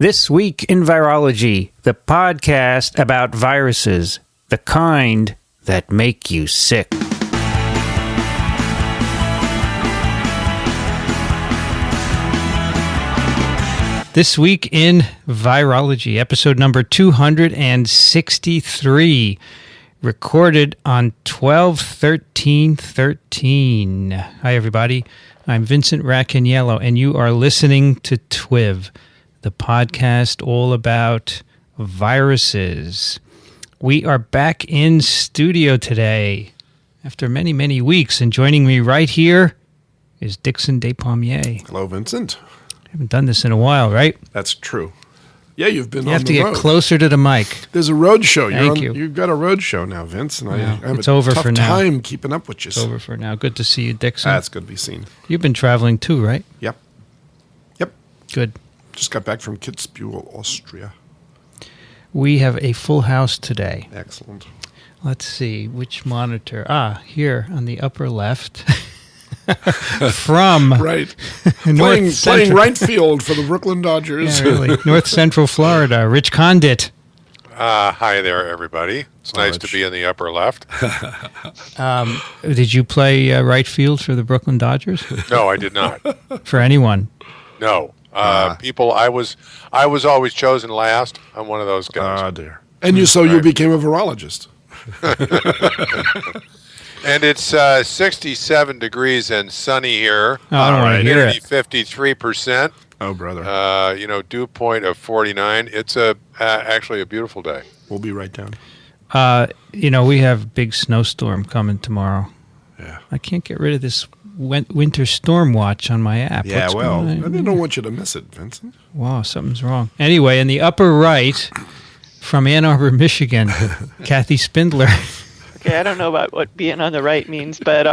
This Week in Virology, the podcast about viruses, the kind that make you sick. This Week in Virology, episode number 263, recorded on 12/13/13. Hi, everybody. I'm Vincent Racaniello, and you are listening to TWiV, the podcast all about viruses. We are back in studio today after many, many weeks, and joining me right here is Dickson Despommier. Hello, Vincent. Haven't done this in a while, right? That's true. Yeah, you've been on the road. You have to get closer to the mic. There's a road show. Thank you. You've got a road show now, Vince, and I have it's a over tough for now. time keeping up with you. It's over for now. Good to see you, Dickson. That's good to be seen. You've been traveling too, right? Yep. Good. Just got back from Kitzbühel, Austria. We have a full house today. Excellent. Let's see, which monitor? Here on the upper left. From Right. playing right field for the Brooklyn Dodgers. Yeah, really. North Central Florida, Rich Condit. Hi there, everybody. It's nice to be in the upper left. Did you play right field for the Brooklyn Dodgers? No, I did not. For anyone? No. People, I was always chosen last. I'm one of those guys. Oh, dear. And you became a virologist. And it's 67 degrees and sunny here. Oh, I don't want to hear it. 53%. Oh, brother. Dew point of 49. It's actually a beautiful day. We'll be right down. We have a big snowstorm coming tomorrow. Yeah. I can't get rid of this winter storm watch on my app. Yeah, What's well, going I on? don't want you to miss it, Vincent. Wow, something's wrong. Anyway, in the upper right, from Ann Arbor, Michigan, Kathy Spindler. Okay, I don't know about what being on the right means, but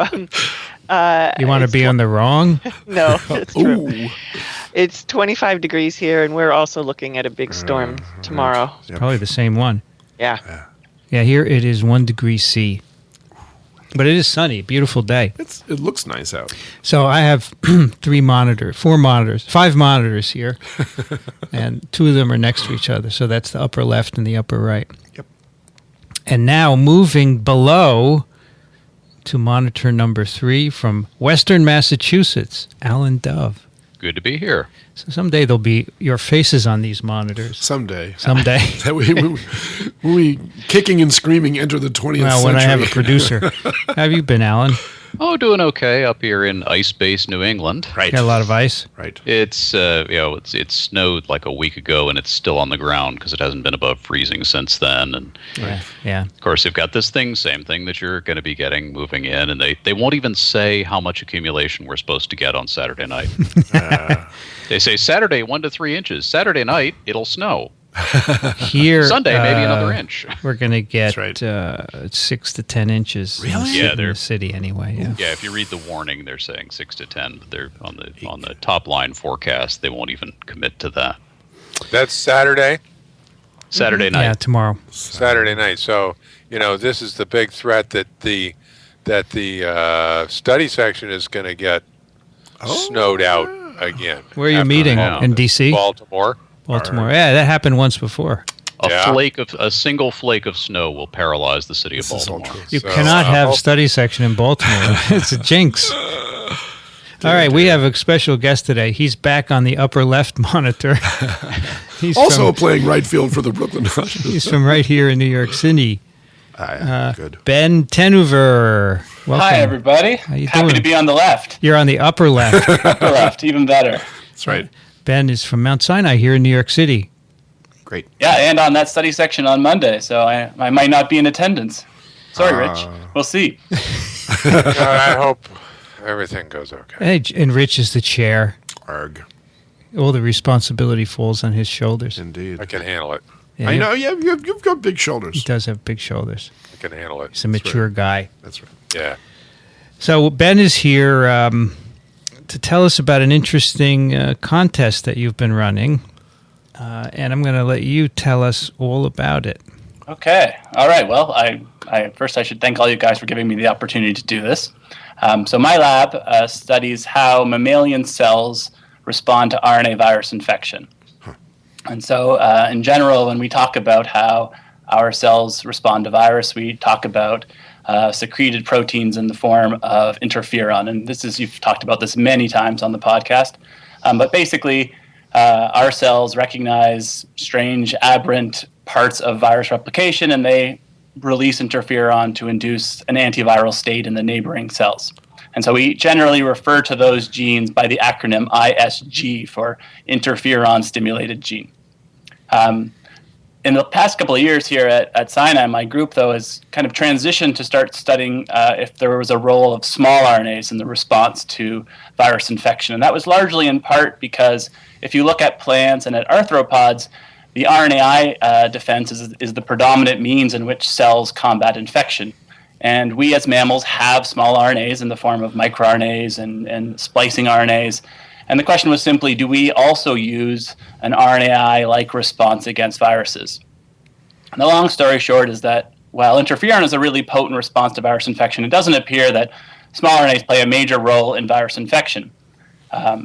You want to be on the wrong? No, it's true. Ooh. It's 25 degrees here, and we're also looking at a big storm tomorrow. Yep. Probably the same one. Yeah. Yeah, here it is 1 degree C. But it is sunny, beautiful day. It looks nice out. So I have 5 monitors here, and 2 of them are next to each other. So that's the upper left and the upper right. Yep. And now moving below to monitor number 3 from Western Massachusetts, Alan Dove. Good to be here. So someday there'll be your faces on these monitors. Someday. Someday. we kicking and screaming enter the 20th Well, century. when I have a producer. How have you been, Alan? Oh, doing okay up here in ice-based New England. Right. Got a lot of ice? Right. It's it snowed like a week ago, and it's still on the ground because it hasn't been above freezing since then. And Yeah. of course, they've got this same thing that you're going to be getting moving in, and they won't even say how much accumulation we're supposed to get on Saturday night. They say Saturday 1 to 3 inches. Saturday night it'll snow. Here, Sunday maybe another inch. We're going to get That's right. 6 to 10 inches. Really? Yeah, in they're- the city anyway. Yeah. Yeah, if you read the warning, they're saying 6 to 10, but they're on the top line forecast. They won't even commit to that. That's Saturday Night. Yeah, tomorrow. Saturday night. So, this is the big threat that the study section is going to get snowed out again. Where are you after meeting? Yeah. In D.C.? Baltimore. Baltimore. Yeah, that happened once before. A single flake of snow will paralyze the city of This is all Baltimore. true. You So, cannot have hope- study section in Baltimore. It's a jinx. All right, we have a special guest today. He's back on the upper left monitor. He's Also playing right field for the Brooklyn Dodgers. he's from right here in New York City. Good. Ben tenOever. Welcome. Hi, everybody. How you Happy doing? to be on the left. You're on the upper left. Upper left, even better. That's right. Ben is from Mount Sinai here in New York City. Great. Yeah, and on that study section on Monday, so I might not be in attendance. Sorry, Rich. We'll see. I hope everything goes okay. Hey, and Rich is the chair. Arg. All the responsibility falls on his shoulders. Indeed. I can handle it. Yeah, I know. Yeah, you've got big He shoulders. does have big shoulders. I can handle it. He's a mature guy. That's right. Yeah. So Ben is here to tell us about an interesting contest that you've been running. And I'm going to let you tell us all about it. Okay. All right. Well, I first I should thank all you guys for giving me the opportunity to do this. So my lab studies how mammalian cells respond to RNA virus infection. And so in general, when we talk about how our cells respond to virus, we talk about secreted proteins in the form of interferon. And you've talked about this many times on the podcast. But basically, our cells recognize strange, aberrant parts of virus replication, and they release interferon to induce an antiviral state in the neighboring cells. And so we generally refer to those genes by the acronym ISG for interferon-stimulated gene. In the past couple of years here at Sinai, my group, though, has kind of transitioned to start studying if there was a role of small RNAs in the response to virus infection. And that was largely in part because if you look at plants and at arthropods, the RNAi defense is the predominant means in which cells combat infection. And we as mammals have small RNAs in the form of microRNAs and splicing RNAs. And the question was simply, do we also use an RNAi-like response against viruses? And the long story short is that while interferon is a really potent response to virus infection, it doesn't appear that small RNAs play a major role in virus infection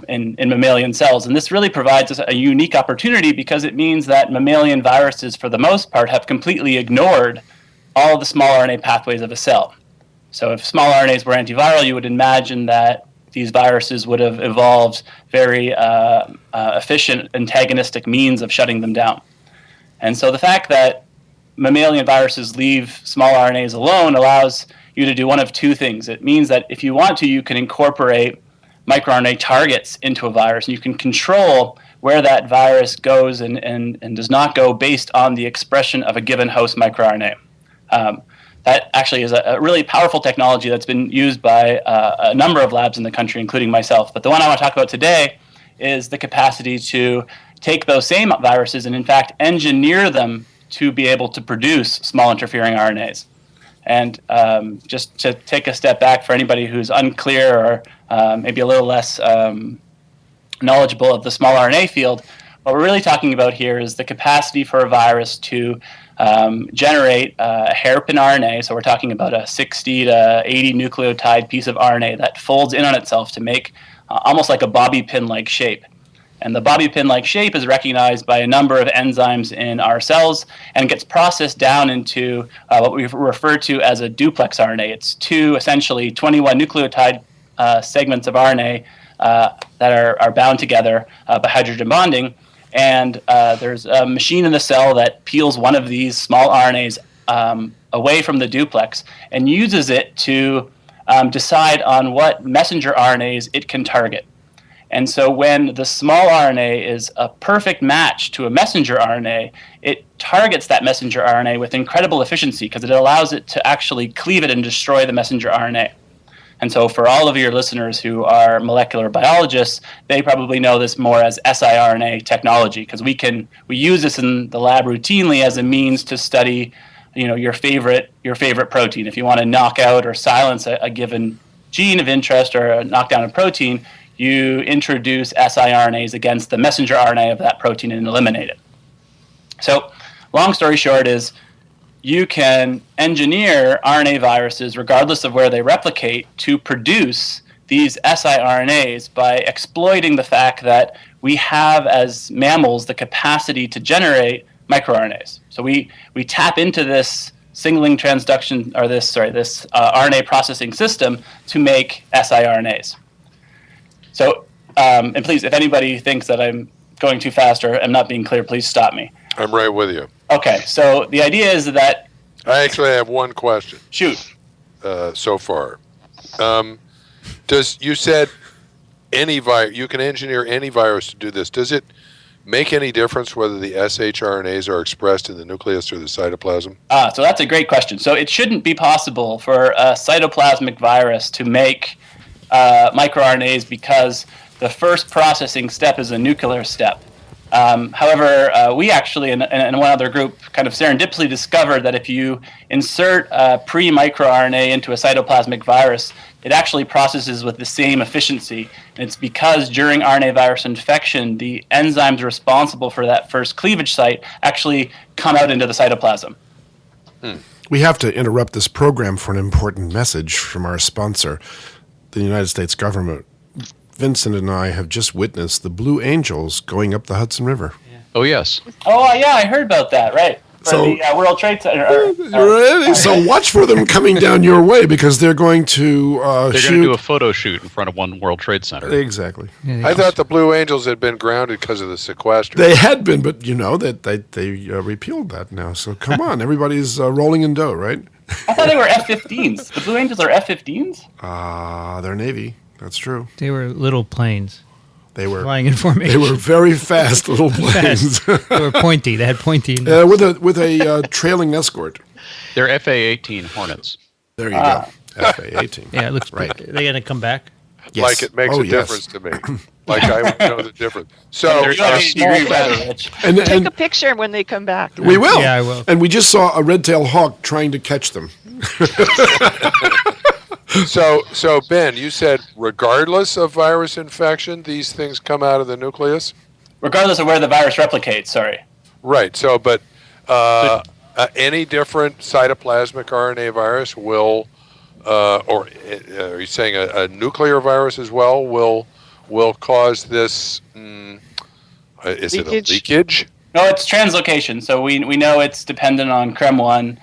in mammalian cells. And this really provides us a unique opportunity because it means that mammalian viruses, for the most part, have completely ignored all the small RNA pathways of a cell. So if small RNAs were antiviral, you would imagine that these viruses would have evolved very efficient antagonistic means of shutting them down. And so the fact that mammalian viruses leave small RNAs alone allows you to do one of two things. It means that if you want to, you can incorporate microRNA targets into a virus, and you can control where that virus goes and does not go based on the expression of a given host microRNA. That actually is a really powerful technology that's been used by a number of labs in the country, including myself. But the one I want to talk about today is the capacity to take those same viruses and, in fact, engineer them to be able to produce small interfering RNAs. And just to take a step back for anybody who's unclear or maybe a little less knowledgeable of the small RNA field, what we're really talking about here is the capacity for a virus to generate a hairpin RNA. So we're talking about a 60 to 80 nucleotide piece of RNA that folds in on itself to make almost like a bobby pin-like shape. And the bobby pin-like shape is recognized by a number of enzymes in our cells and gets processed down into what we refer to as a duplex RNA. It's two, essentially 21 nucleotide segments of RNA that are bound together by hydrogen bonding. And there's a machine in the cell that peels one of these small RNAs away from the duplex and uses it to decide on what messenger RNAs it can target. And so when the small RNA is a perfect match to a messenger RNA, it targets that messenger RNA with incredible efficiency because it allows it to actually cleave it and destroy the messenger RNA. And so for all of your listeners who are molecular biologists, they probably know this more as siRNA technology because we use this in the lab routinely as a means to study, your favorite protein. If you want to knock out or silence a given gene of interest or knock down a protein, you introduce siRNAs against the messenger RNA of that protein and eliminate it. So long story short is you can engineer RNA viruses, regardless of where they replicate, to produce these siRNAs by exploiting the fact that we have, as mammals, the capacity to generate microRNAs. So we tap into this signaling transduction, or this RNA processing system to make siRNAs. So, and please, if anybody thinks that I'm going too fast or I'm not being clear, please stop me. I'm right with you. Okay, so the idea is that... I actually have one question. Shoot. So far. You said you can engineer any virus to do this. Does it make any difference whether the shRNAs are expressed in the nucleus or the cytoplasm? So that's a great question. So it shouldn't be possible for a cytoplasmic virus to make microRNAs because the first processing step is a nuclear step. However, we actually, in one other group, kind of serendipitously discovered that if you insert pre-microRNA into a cytoplasmic virus, it actually processes with the same efficiency. And it's because during RNA virus infection, the enzymes responsible for that first cleavage site actually come out into the cytoplasm. We have to interrupt this program for an important message from our sponsor, the United States government. Vincent and I have just witnessed the Blue Angels going up the Hudson River. Oh, yes. Oh, yeah, I heard about that, right. For the World Trade Center. Really? So watch for them coming down your way because they're going to They're shoot. going to do a photo shoot in front of One World Trade Center. Exactly. Yeah, I thought the Blue Angels had been grounded because of the sequester. They had been, but you know that they repealed that now. So come on, everybody's rolling in dough, right? I thought they were F-15s. The Blue Angels are F-15s? They're Navy. That's true. They were little planes They were flying in formation. They were very fast little planes. They were pointy. They had pointy. with a trailing escort. They're FA-18 Hornets. There you go. FA-18. Yeah, it looks right. They're going to come back. Yes. Like it makes a difference to me. Like I would know the difference. So They're Rich. Take a picture when they come back. We will. Yeah, I will. And we just saw a red-tailed hawk trying to catch them. So Ben, you said regardless of virus infection, these things come out of the nucleus? Regardless of where the virus replicates, sorry. Right. So, but any different cytoplasmic RNA virus will, or are you saying a nuclear virus as well will cause this? Is it a leakage? No, it's translocation. So we know it's dependent on CREM1.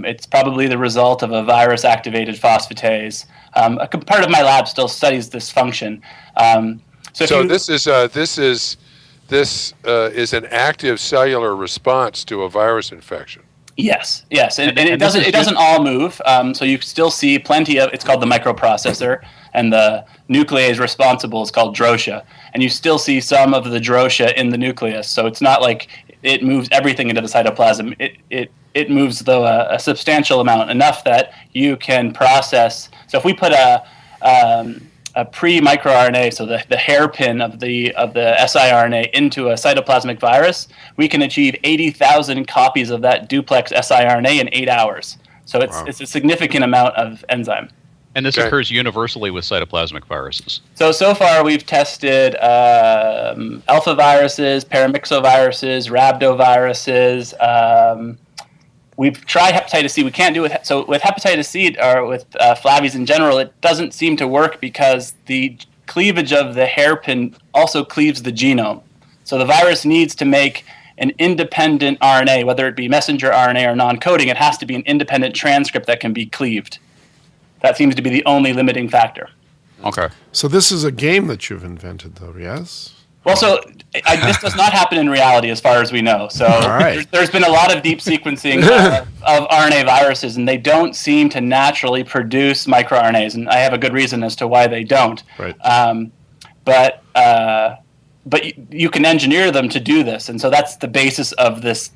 It's probably the result of a virus-activated phosphatase. A part of my lab still studies this function. This is an active cellular response to a virus infection. Yes, and it doesn't all move. So you still see plenty of. It's called the microprocessor, and the nuclease responsible is called drosha, and you still see some of the drosha in the nucleus. So it's not like it moves everything into the cytoplasm. It moves though a substantial amount, enough that you can process. So if we put a pre-microRNA, so the hairpin of the siRNA into a cytoplasmic virus, we can achieve 80,000 copies of that duplex siRNA in 8 hours. So it's a significant amount of enzyme. And this occurs universally with cytoplasmic viruses. So far we've tested alpha viruses, paramyxoviruses, rhabdoviruses. We've tried hepatitis C. We can't do it. So with hepatitis C or with flavies in general, it doesn't seem to work because the cleavage of the hairpin also cleaves the genome. So the virus needs to make an independent RNA, whether it be messenger RNA or non-coding. It has to be an independent transcript that can be cleaved. That seems to be the only limiting factor. Okay. So this is a game that you've invented, though, yes? Well, this does not happen in reality as far as we know. So there's been a lot of deep sequencing of RNA viruses, and they don't seem to naturally produce microRNAs, and I have a good reason as to why they don't. Right. But you can engineer them to do this, and so that's the basis of this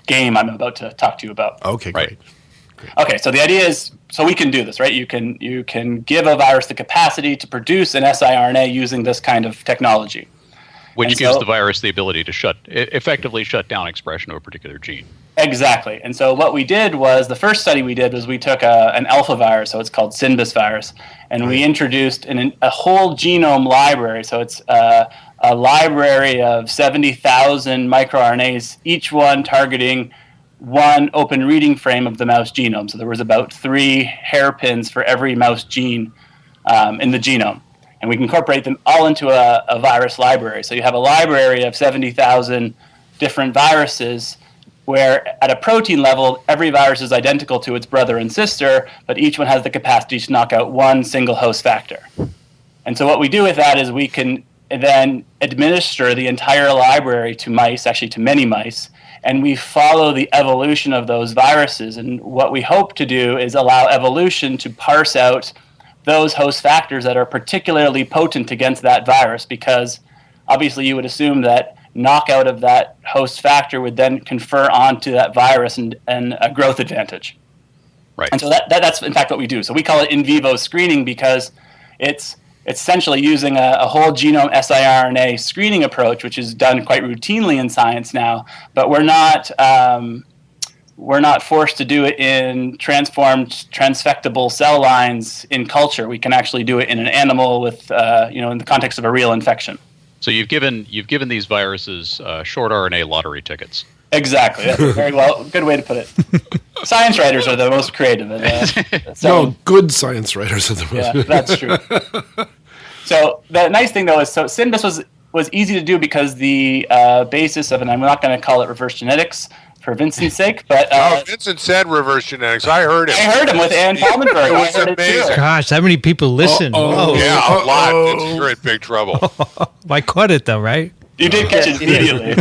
game I'm about to talk to you about. Okay, great. Okay, so the idea is, so we can do this, right? You can give a virus the capacity to produce an siRNA using this kind of technology. Which gives the virus the ability to effectively shut down expression of a particular gene. Exactly. And so what we did was, the first study we did was we took an alpha virus, so it's called Synbis virus, and we introduced a whole genome library. So it's a library of 70,000 microRNAs, each one targeting one open reading frame of the mouse genome. So there was about 3 hairpins for every mouse gene in the genome. And we can incorporate them all into a virus library. So you have a library of 70,000 different viruses where at a protein level, every virus is identical to its brother and sister, but each one has the capacity to knock out one single host factor. And so what we do with that is we can then administer the entire library to mice, actually to many mice, and we follow the evolution of those viruses. And what we hope to do is allow evolution to parse out those host factors that are particularly potent against that virus, because obviously you would assume that knockout of that host factor would then confer onto that virus and a growth advantage. Right. And so that's in fact what we do. So we call it in vivo screening because it's essentially using a whole genome siRNA screening approach, which is done quite routinely in science now, but we're not forced to do it in transformed transfectable cell lines in culture. We can actually do it in an animal with, in the context of a real infection. So you've given these viruses short RNA lottery tickets. Exactly. That's a very good way to put it. Science writers are the most creative. No, good science writers are the most. Yeah, that's true. So the nice thing, though, is Synbis was was easy to do because the basis of, and I'm not going to call it reverse genetics for Vincent's sake, but Vincent said reverse genetics. I heard him. I heard him with Ann Palmenberg. It was amazing. Gosh, that many people listen. Whoa. Yeah, a lot. You're in big trouble. I caught it though, right? You did catch it immediately.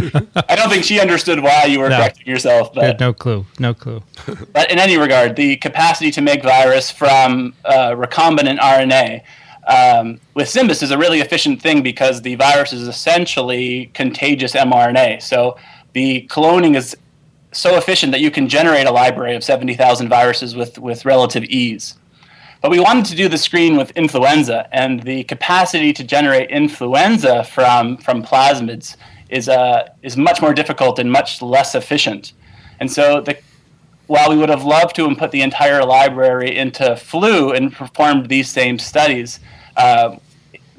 I don't think she understood why you were correcting yourself. But, no clue. but in any regard, the capacity to make virus from recombinant RNA with Symbis is a really efficient thing because the virus is essentially contagious mRNA. So the cloning is so efficient that you can generate a library of 70,000 viruses with relative ease. But we wanted to do the screen with influenza, and the capacity to generate influenza from plasmids is much more difficult and much less efficient. And so while we would have loved to have put the entire library into flu and performed these same studies,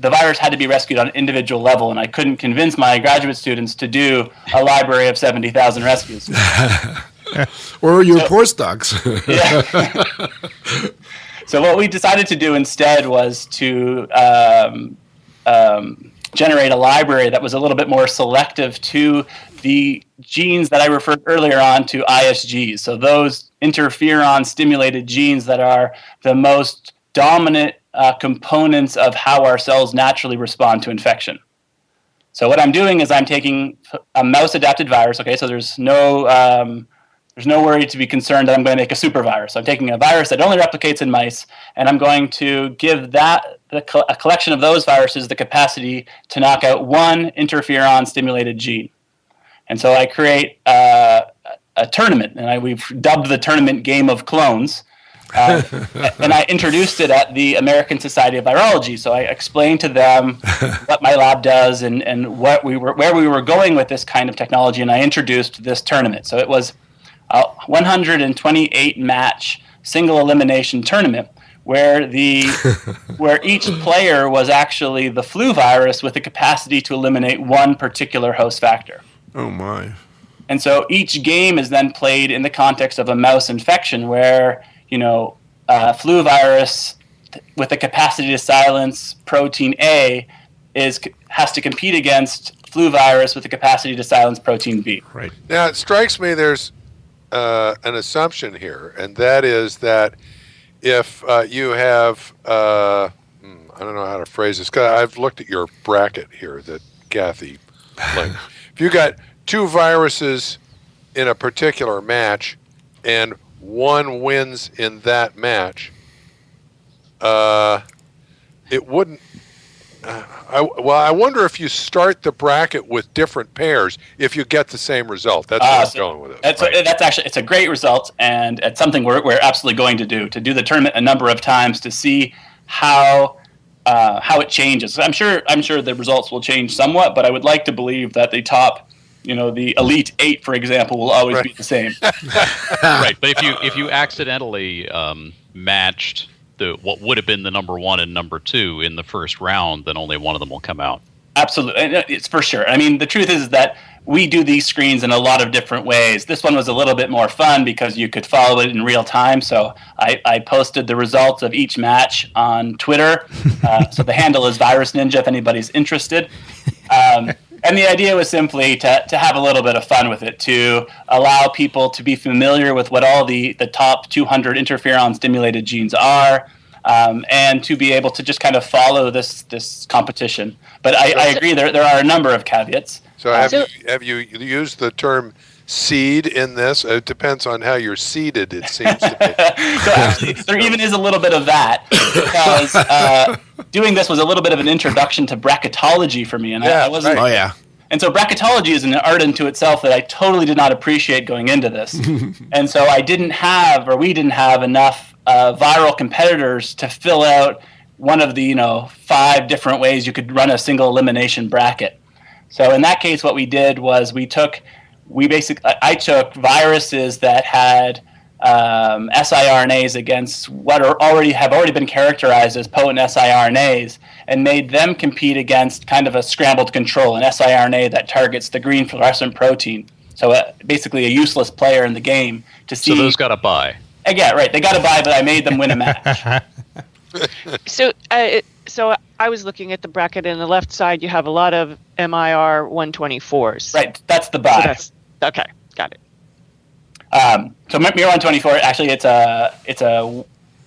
the virus had to be rescued on an individual level, and I couldn't convince my graduate students to do a library of 70,000 rescues. Or your postdocs. Yeah. So what we decided to do instead was to generate a library that was a little bit more selective to the genes that I referred earlier on to ISGs. So those interferon-stimulated genes that are the most dominant components of how our cells naturally respond to infection. So what I'm doing is I'm taking a mouse-adapted virus. Okay, so there's no worry to be concerned that I'm going to make a super virus. So I'm taking a virus that only replicates in mice, and I'm going to give a collection of those viruses the capacity to knock out one interferon-stimulated gene. And so I create a tournament, and we've dubbed the tournament Game of Clones. And I introduced it at the American Society of Virology. So I explained to them what my lab does and where we were going with this kind of technology, and I introduced this tournament. So it was a 128 match single elimination tournament where each player was actually the flu virus with the capacity to eliminate one particular host factor. Oh my. And so each game is then played in the context of a mouse infection where, flu virus with the capacity to silence protein A has to compete against flu virus with the capacity to silence protein B. Right. Now, it strikes me there's an assumption here, and that is that if you have, I don't know how to phrase this, 'cause I've looked at your bracket here that Kathy linked. If you got two viruses in a particular match and one wins in that match, it wouldn't. I wonder if you start the bracket with different pairs, if you get the same result. That's where I'm going with it. That's actually, it's a great result, and it's something we're absolutely going to do the tournament a number of times to see how it changes. I'm sure the results will change somewhat, but I would like to believe that the top, the Elite 8, for example, will always be the same. Right, but if you accidentally matched what would have been the number 1 and number 2 in the first round, then only one of them will come out. Absolutely. It's for sure. I mean, the truth is that we do these screens in a lot of different ways. This one was a little bit more fun because you could follow it in real time. So I posted the results of each match on Twitter. So the handle is Virus Ninja if anybody's interested. And the idea was simply to have a little bit of fun with it, to allow people to be familiar with what all the top 200 interferon-stimulated genes are, and to be able to just kind of follow this competition. But I agree, there are a number of caveats. So have you used the term seed in this? It depends on how you're seeded, it seems to be. So actually, there even is a little bit of that, because doing this was a little bit of an introduction to bracketology for me. And I wasn't. Oh, yeah. And so bracketology is an art unto itself that I totally did not appreciate going into this. And so we didn't have enough viral competitors to fill out one of the 5 different ways you could run a single elimination bracket. So in that case, what we did was I took viruses that had siRNAs against what have already been characterized as potent siRNAs, and made them compete against kind of a scrambled control, an siRNA that targets the green fluorescent protein. So basically a useless player in the game to see. So those got a bye. Yeah, right. They got a bye, but I made them win a match. So So I was looking at the bracket, and on the left side, you have a lot of MIR 124s. Right, that's the So buy. that's okay. Got it. So MIR 124, actually, it's a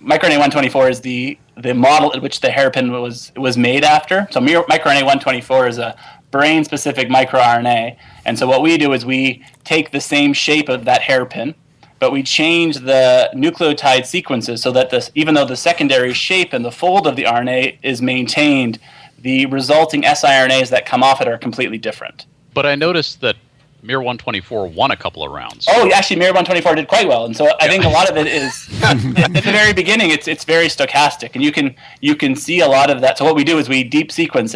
microRNA 124 is the model at which the hairpin was made after. So microRNA 124 is a brain-specific microRNA, and so what we do is we take the same shape of that hairpin, but we change the nucleotide sequences so that even though the secondary shape and the fold of the RNA is maintained, the resulting siRNAs that come off it are completely different. But I noticed that MIR 124 won a couple of rounds. Oh, actually, MIR 124 did quite well, and so I think a lot of it is at the very beginning. It's very stochastic, and you can see a lot of that. So what we do is we deep sequence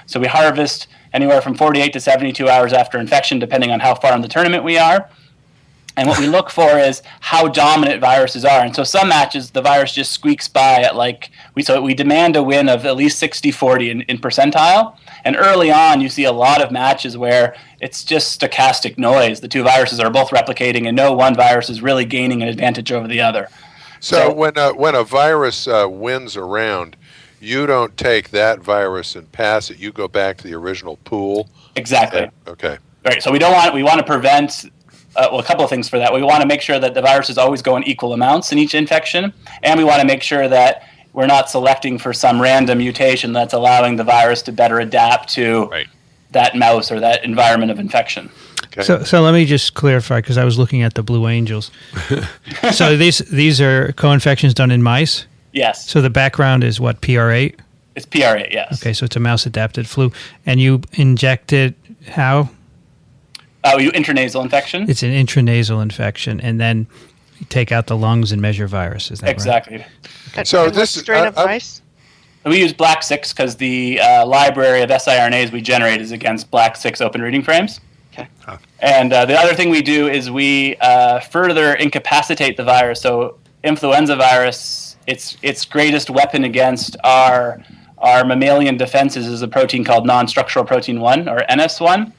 so we harvest anywhere from 48 to 72 hours after infection, depending on how far in the tournament we are. And what we look for is how dominant viruses are. And so some matches, the virus just squeaks by at we demand a win of at least 60-40 in percentile. And early on, you see a lot of matches where it's just stochastic noise. The two viruses are both replicating, and no one virus is really gaining an advantage over the other. So when a virus wins a round, you don't take that virus and pass it. You go back to the original pool. Exactly. Okay. Right. So we want to prevent. A couple of things for that. We want to make sure that the viruses always go in equal amounts in each infection, and we want to make sure that we're not selecting for some random mutation that's allowing the virus to better adapt to that mouse or that environment of infection. Okay. So let me just clarify, because I was looking at the Blue Angels. So these are co-infections done in mice? Yes. So the background is what, PR8? It's PR8, yes. Okay, so it's a mouse-adapted flu. And you inject it how? Intranasal infection. It's an intranasal infection, and then you take out the lungs and measure virus. Is that exactly. Right? So and this what strain of mice? We use Black 6 because the library of siRNAs we generate is against Black 6 open reading frames. Okay. And the other thing we do is we further incapacitate the virus. So influenza virus, its greatest weapon against our mammalian defenses is a protein called non-structural protein 1, or NS1.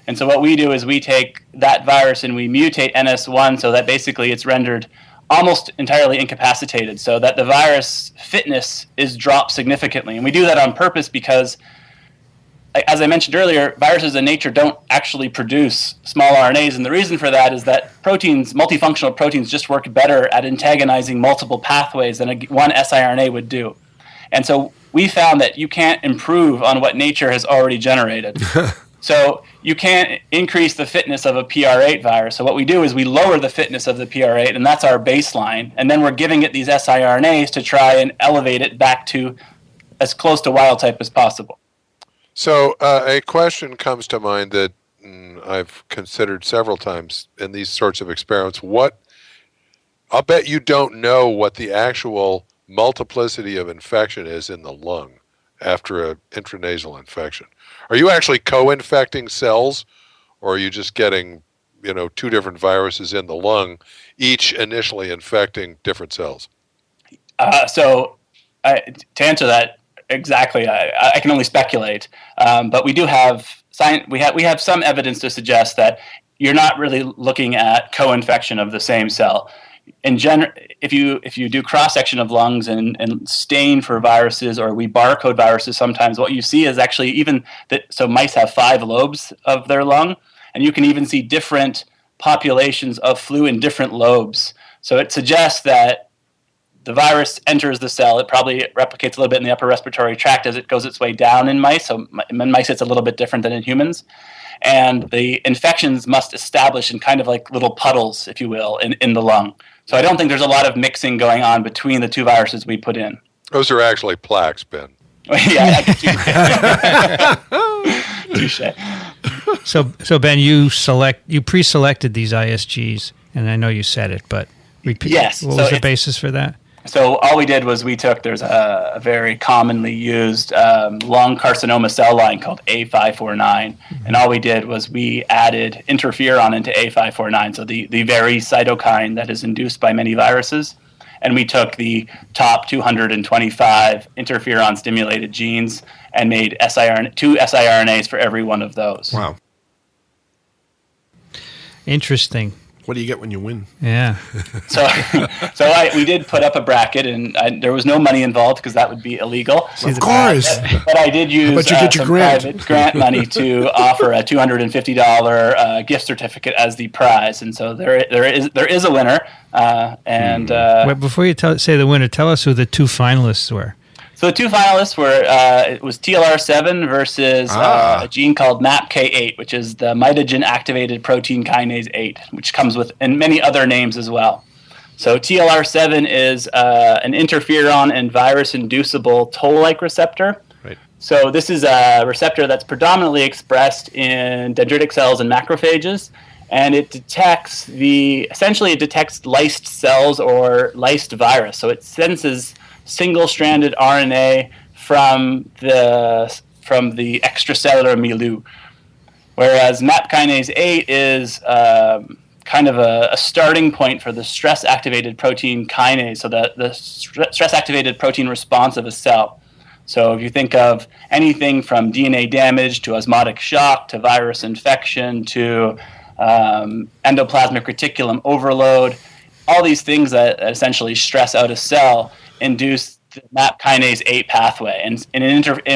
And so what we do is we take that virus and we mutate NS1 so that basically it's rendered almost entirely incapacitated, so that the virus fitness is dropped significantly. And we do that on purpose because, as I mentioned earlier, viruses in nature don't actually produce small RNAs. And the reason for that is that proteins, multifunctional proteins, just work better at antagonizing multiple pathways than one siRNA would do. And so we found that you can't improve on what nature has already generated. So you can't increase the fitness of a PR8 virus. So what we do is we lower the fitness of the PR8, and that's our baseline. And then we're giving it these siRNAs to try and elevate it back to as close to wild type as possible. So a question comes to mind that I've considered several times in these sorts of experiments. I'll bet you don't know what the actual multiplicity of infection is in the lung after an intranasal infection. Are you actually co-infecting cells, or are you just getting, two different viruses in the lung, each initially infecting different cells? To answer that exactly, I can only speculate. But we do have we have some evidence to suggest that you're not really looking at co-infection of the same cell. In general, if you do cross-section of lungs and stain for viruses, or we barcode viruses sometimes, what you see is actually so mice have 5 lobes of their lung, and you can even see different populations of flu in different lobes. So it suggests that the virus enters the cell. It probably replicates a little bit in the upper respiratory tract as it goes its way down in mice. So in mice, it's a little bit different than in humans. And the infections must establish in kind of like little puddles, if you will, in the lung. So I don't think there's a lot of mixing going on between the two viruses we put in. Those are actually plaques, Ben. Yeah, touche. So Ben, you pre-selected these ISGs, and I know you said it, but repeat. Yes. What was the basis for that? So all we did was there's a very commonly used lung carcinoma cell line called A549. And all we did was we added interferon into A549, so the very cytokine that is induced by many viruses. And we took the top 225 interferon-stimulated genes and made 2 siRNAs for every one of those. Wow. Interesting. What do you get when you win? Yeah. We did put up a bracket, and there was no money involved because that would be illegal. Of course. But I did use some private grant money to offer a $250 gift certificate as the prize, and so there is a winner. Wait, before you say the winner, tell us who the two finalists were. So the two finalists were it was TLR7 versus a gene called MAPK8, which is the mitogen activated protein kinase 8, which comes with and many other names as well. So TLR7 is an interferon and virus-inducible toll-like receptor. Right. So this is a receptor that's predominantly expressed in dendritic cells and macrophages, and it detects lysed cells or lysed virus. So it senses single-stranded RNA from the extracellular milieu, whereas MAP kinase 8 is kind of a starting point for the stress-activated protein kinase, so the stress-activated protein response of a cell. So if you think of anything from DNA damage to osmotic shock to virus infection to endoplasmic reticulum overload, all these things that essentially stress out a cell induce the MAP kinase 8 pathway. And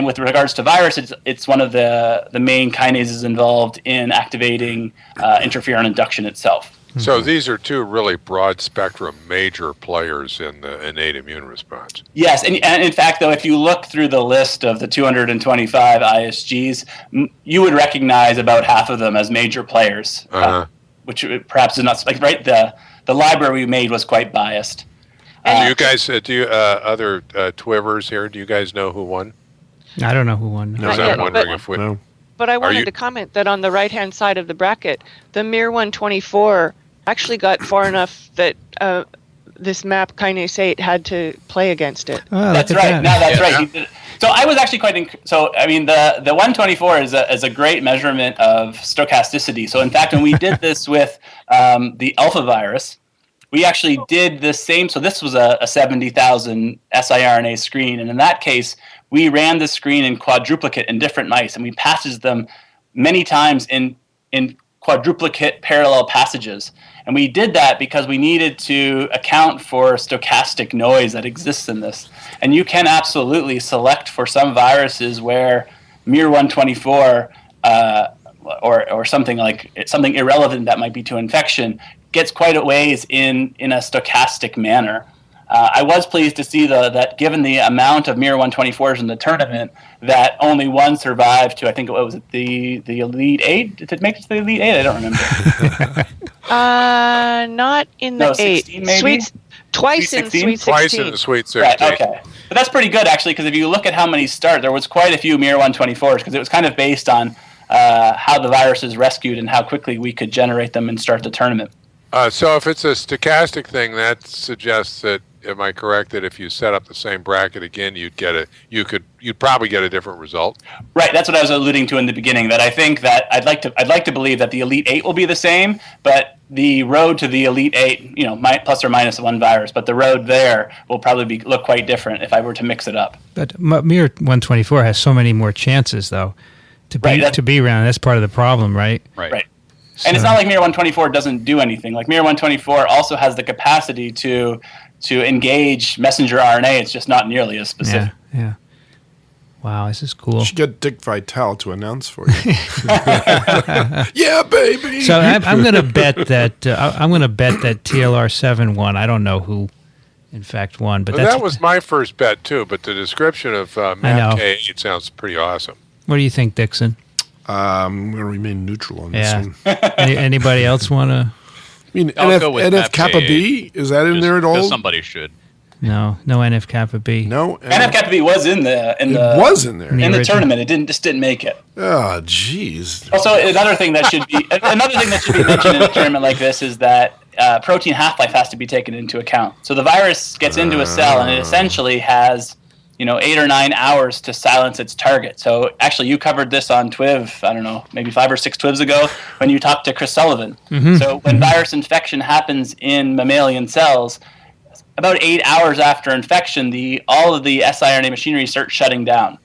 with regards to virus, it's one of the main kinases involved in activating interferon induction itself. So these are two really broad spectrum major players in the innate immune response. Yes, and in fact, though, if you look through the list of the 225 ISGs, you would recognize about half of them as major players, which perhaps is not like right. The library we made was quite biased. Do you guys, other TWiVers here, do you guys know who won? I don't know who won. No, I'm wondering if we... No. But I wanted to comment that on the right-hand side of the bracket, the MIR124 actually got far enough that this MAP kinase 8 had to play against it. Oh, that's right. No, that's right. So I was actually the 124 is a great measurement of stochasticity. So in fact, when we did this with the alpha virus, we actually did the same. So this was a 70,000 siRNA screen. And in that case, we ran the screen in quadruplicate in different mice. And we passaged them many times in quadruplicate parallel passages. And we did that because we needed to account for stochastic noise that exists in this. And you can absolutely select for some viruses where MIR124 or something irrelevant that might be to infection gets quite a ways in a stochastic manner. I was pleased to see that given the amount of MIR124s in the tournament, that only one survived to, I think it was the Elite 8. Did it make it to the Elite 8? I don't remember. Not in the 8. 16 maybe? Twice in Sweet 16. Twice in the Sweet 16. Right, okay. But that's pretty good, actually, because if you look at how many start, there was quite a few MIR124s, because it was kind of based on how the virus is rescued and how quickly we could generate them and start the tournament. So if it's a stochastic thing, that suggests that, am I correct, that if you set up the same bracket again, you'd probably get a different result? Right, that's what I was alluding to in the beginning, that I think that I'd like to believe that the Elite 8 will be the same, but the road to the Elite 8, plus or minus one virus, but the road there will probably look quite different if I were to mix it up. But MIR124 has so many more chances, though, to be around. That's part of the problem, right? Right. And it's not like MIR124 doesn't do anything. Like MIR124 also has the capacity to engage messenger RNA. It's just not nearly as specific. Yeah. Wow, this is cool. You should get Dick Vitale to announce for you. Yeah, baby. So I'm going to bet that TLR7 won. I don't know who, in fact, won, but that was my first bet too. But the description of MAPK8 sounds pretty awesome. What do you think, Dickson? I'm going to remain neutral on this one. Anybody else want to? I mean, I'll go with NF kappa B, is that in there at all? Somebody should. No NF kappa B. No, NF kappa B was in the was in there in the tournament. It didn't make it. Oh, jeez. Also, another thing that should be mentioned in a tournament like this is that protein half-life has to be taken into account. So the virus gets into a cell and it essentially has 8 or 9 hours to silence its target. So actually, you covered this on TWiV, I don't know, maybe 5 or 6 TWiVs ago when you talked to Chris Sullivan. Mm-hmm. So when virus infection happens in mammalian cells, about 8 hours after infection, all of the siRNA machinery starts shutting down.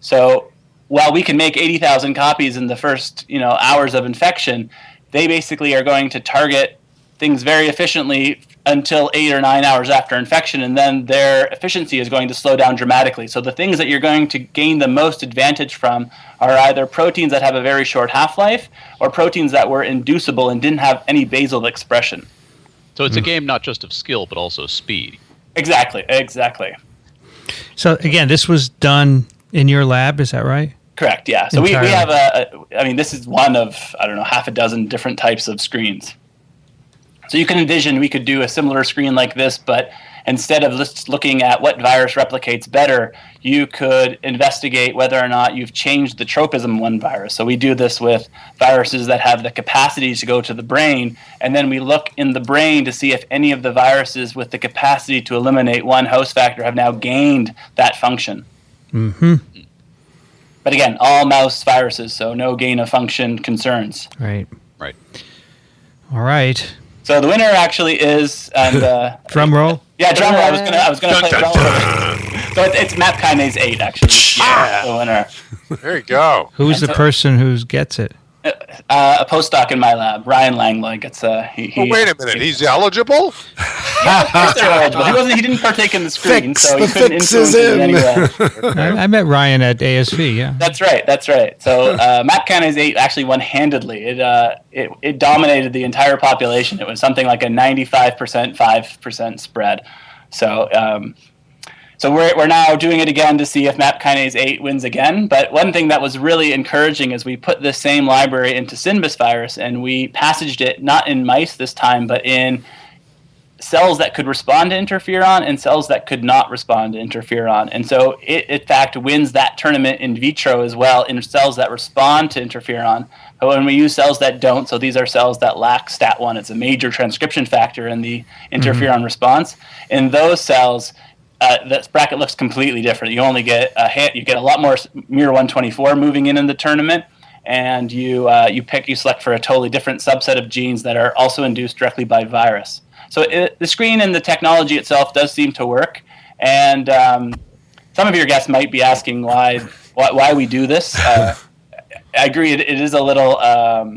So while we can make 80,000 copies in the first hours of infection, they basically are going to target things very efficiently until 8 or 9 hours after infection, and then their efficiency is going to slow down dramatically. So the things that you're going to gain the most advantage from are either proteins that have a very short half-life or proteins that were inducible and didn't have any basal expression. So it's a game not just of skill, but also speed. Exactly. So again, this was done in your lab, is that right? Correct, yeah. So we have this is one of, half a dozen different types of screens. So you can envision we could do a similar screen like this, but instead of just looking at what virus replicates better, you could investigate whether or not you've changed the tropism of one virus. So we do this with viruses that have the capacity to go to the brain, and then we look in the brain to see if any of the viruses with the capacity to eliminate one host factor have now gained that function. Mm-hmm. But again, all mouse viruses, so no gain of function concerns. Right. All right. So the winner actually is drum roll. Yeah, drum roll. I was gonna play drum roll. So it's MAP kinase 8 actually. Yeah, the winner. There you go. Who's the person who gets it? A postdoc in my lab, Ryan Langloy gets wait a minute, he's eligible? He didn't partake in the screen, so he couldn't influence it in any way. I met Ryan at ASV, yeah. That's right. So MAP kinase 8 actually won handedly. It dominated the entire population. It was something like a 95%, 5% spread. So we're now doing it again to see if MAP kinase 8 wins again. But one thing that was really encouraging is we put this same library into Synbis virus, and we passaged it not in mice this time, but in cells that could respond to interferon and cells that could not respond to interferon. And so it, in fact, wins that tournament in vitro as well in cells that respond to interferon. But when we use cells that don't, so these are cells that lack STAT1, it's a major transcription factor in the interferon response. In those cells, the bracket looks completely different. You only get a lot more miR-124 moving in the tournament, and you select for a totally different subset of genes that are also induced directly by virus. So the screen and the technology itself does seem to work, and some of your guests might be asking why we do this. I agree, it is a little...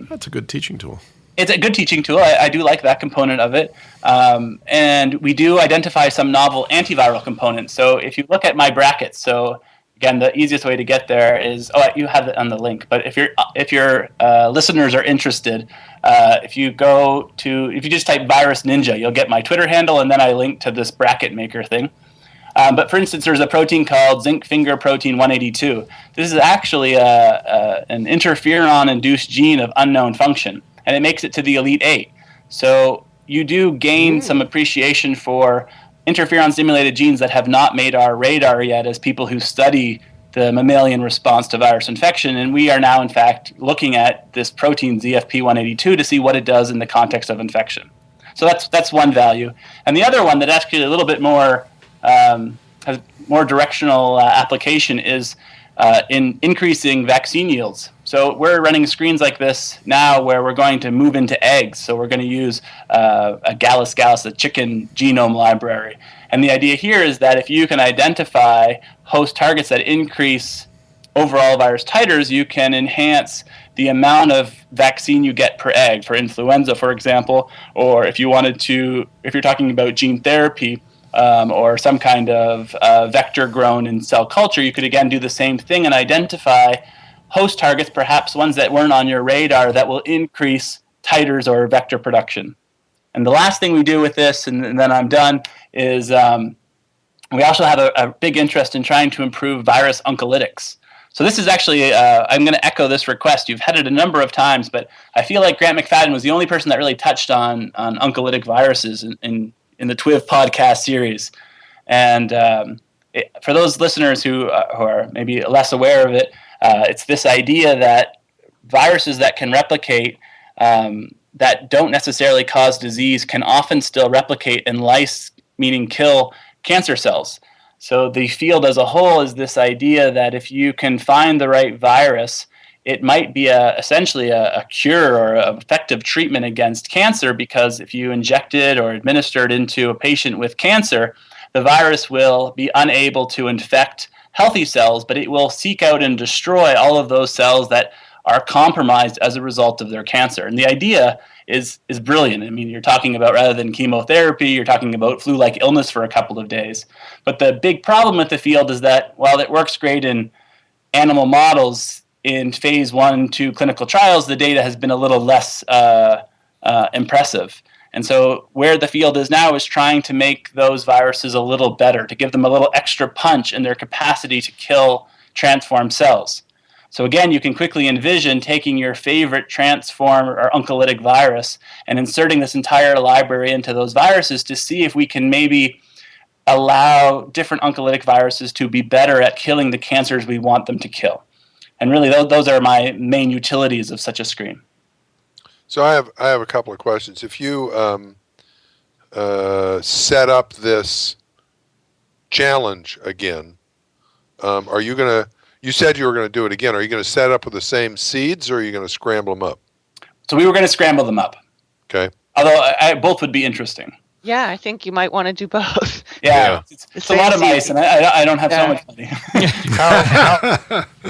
That's a good teaching tool. It's a good teaching tool. I do like that component of it. And we do identify some novel antiviral components. So if you look at my brackets, so again, the easiest way to get there is, you have it on the link. But if your listeners are interested, if you just type Virus Ninja, you'll get my Twitter handle, and then I link to this bracket maker thing. But for instance, there's a protein called zinc finger protein 182. This is actually an interferon-induced gene of unknown function, and it makes it to the Elite 8. So you do gain some appreciation for interferon-stimulated genes that have not made our radar yet as people who study the mammalian response to virus infection. And we are now, in fact, looking at this protein ZFP182 to see what it does in the context of infection. So that's one value. And the other one that actually a little bit more has more directional application is in increasing vaccine yields. So we're running screens like this now where we're going to move into eggs. So we're going to use a Gallus, a chicken genome library. And the idea here is that if you can identify host targets that increase overall virus titers, you can enhance the amount of vaccine you get per egg for influenza, for example, or if you're talking about gene therapy, or some kind of vector grown in cell culture, you could again do the same thing and identify host targets, perhaps ones that weren't on your radar, that will increase titers or vector production. And the last thing we do with this, and then I'm done, is we also have a big interest in trying to improve virus oncolytics. So this is actually, I'm going to echo this request. You've had it a number of times, but I feel like Grant McFadden was the only person that really touched on oncolytic viruses in the TWiV podcast series. And for those listeners who are maybe less aware of it, it's this idea that viruses that can replicate that don't necessarily cause disease can often still replicate and lyse, meaning kill cancer cells. So the field as a whole is this idea that if you can find the right virus, it might be essentially a cure or an effective treatment against cancer, because if you inject it or administer it into a patient with cancer, the virus will be unable to infect healthy cells, but it will seek out and destroy all of those cells that are compromised as a result of their cancer. And the idea is brilliant. I mean, you're talking about, rather than chemotherapy, you're talking about flu-like illness for a couple of days. But the big problem with the field is that while it works great in animal models, in phase 1 and 2 clinical trials, the data has been a little less impressive. And so where the field is now is trying to make those viruses a little better, to give them a little extra punch in their capacity to kill transformed cells. So again, you can quickly envision taking your favorite transform or oncolytic virus and inserting this entire library into those viruses to see if we can maybe allow different oncolytic viruses to be better at killing the cancers we want them to kill. And really, those are my main utilities of such a screen. So I have a couple of questions. If you set up this challenge again, are you going to? You said you were going to do it again. Are you going to set up with the same seeds, or are you going to scramble them up? So we were going to scramble them up. Okay. Although both would be interesting. Yeah, I think you might want to do both. Yeah. It's a lot of mice, and I don't have so much money.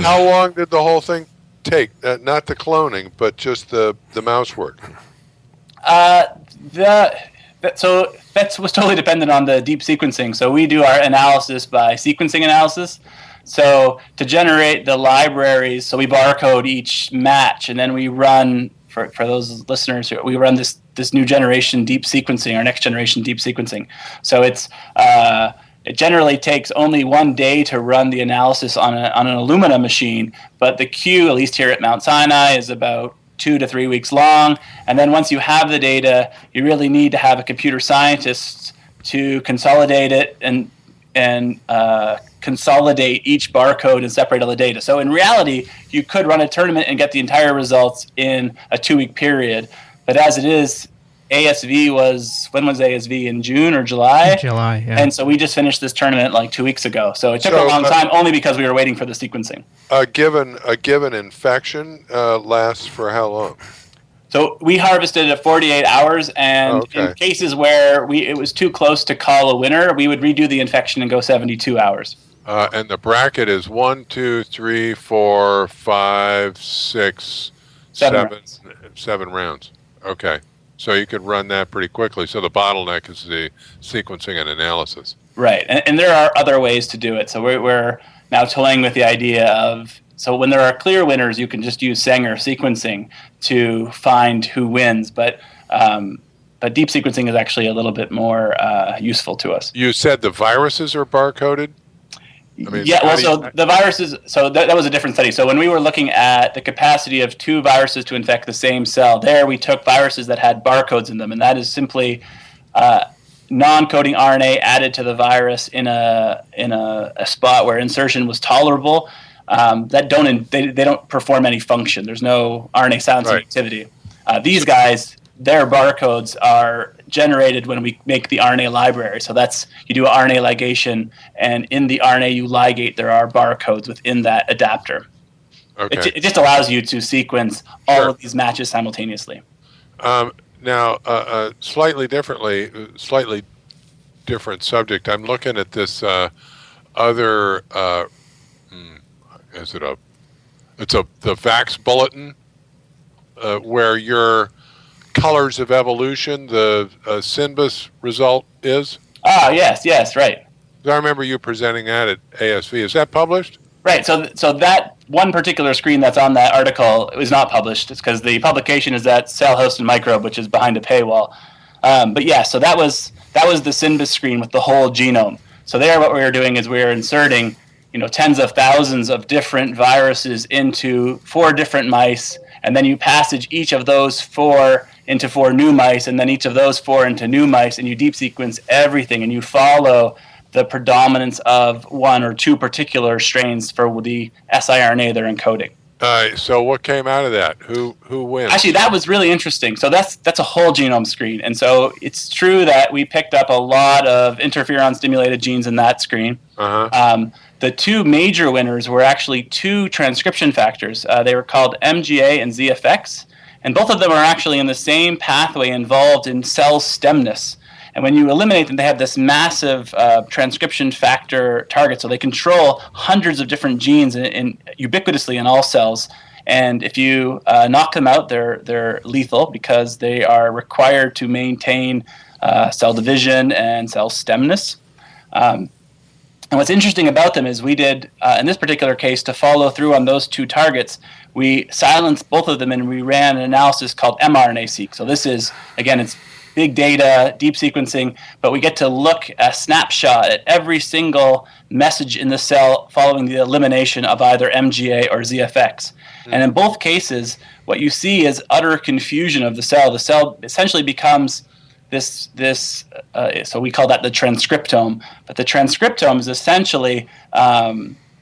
How long did the whole thing take? Not the cloning, but just the mouse work. So that was totally dependent on the deep sequencing. So we do our analysis by sequencing analysis. So to generate the libraries, so we barcode each match, and then we run, for those listeners, we run this new generation deep sequencing, or next generation deep sequencing. So it generally takes only 1 day to run the analysis on an Illumina machine, but the queue, at least here at Mount Sinai, is about 2 to 3 weeks long. And then once you have the data, you really need to have a computer scientist to consolidate it and consolidate each barcode and separate all the data. So in reality, you could run a tournament and get the entire results in a 2-week period. But as it is, ASV was, when was ASV? In June or July? July, yeah. And so we just finished this tournament like 2 weeks ago. So it took a long time only because we were waiting for the sequencing. A given infection lasts for how long? So we harvested at 48 hours, and in cases where it was too close to call a winner, we would redo the infection and go 72 hours. And the bracket is 1, 2, 3, 4, 5, 6, 7 rounds. Okay. So you could run that pretty quickly. So the bottleneck is the sequencing and analysis. Right. And there are other ways to do it. So we're now toying with the idea of, so when there are clear winners, you can just use Sanger sequencing to find who wins. But deep sequencing is actually a little bit more useful to us. You said the viruses are barcoded? I mean, yeah, well, so the viruses, so that was a different study. So when we were looking at the capacity of 2 viruses to infect the same cell, there we took viruses that had barcodes in them, and that is simply non-coding RNA added to the virus in a spot where insertion was tolerable. That they don't perform any function. There's no RNA silencing activity. These guys, their barcodes are generated when we make the RNA library. So you do RNA ligation, and in the RNA you ligate, there are barcodes within that adapter. Okay. It just allows you to sequence all of these matches simultaneously. Now, slightly different subject. I'm looking at this other. Is it the VAX bulletin where your colors of evolution, the Sinbus result is? Ah, yes, right. I remember you presenting that at ASV. Is that published? Right. So that one particular screen that's on that article is not published. It's because the publication is at Cell Host and Microbe, which is behind a paywall. But yeah, so that was the Sinbus screen with the whole genome. So there, what we were doing is we were inserting, tens of thousands of different viruses into 4 different mice, and then you passage each of those 4 into 4 new mice, and then each of those 4 into new mice, and you deep sequence everything, and you follow the predominance of 1 or 2 particular strains for the siRNA they're encoding. So what came out of that? Who wins? Actually, that was really interesting. So that's a whole genome screen, and so it's true that we picked up a lot of interferon-stimulated genes in that screen. The 2 major winners were actually 2 transcription factors. They were called MGA and ZFX, and both of them are actually in the same pathway involved in cell stemness. And when you eliminate them, they have this massive transcription factor target, so they control hundreds of different genes ubiquitously in all cells. And if you knock them out, they're lethal because they are required to maintain cell division and cell stemness. And what's interesting about them is we did, in this particular case, to follow through on those two targets, we silenced both of them and we ran an analysis called mRNA-seq. So this is, again, it's big data, deep sequencing, but we get to look a snapshot at every single message in the cell following the elimination of either MGA or ZFX. And in both cases, what you see is utter confusion of the cell. The cell essentially becomes this so we call that the transcriptome. But the transcriptome is essentially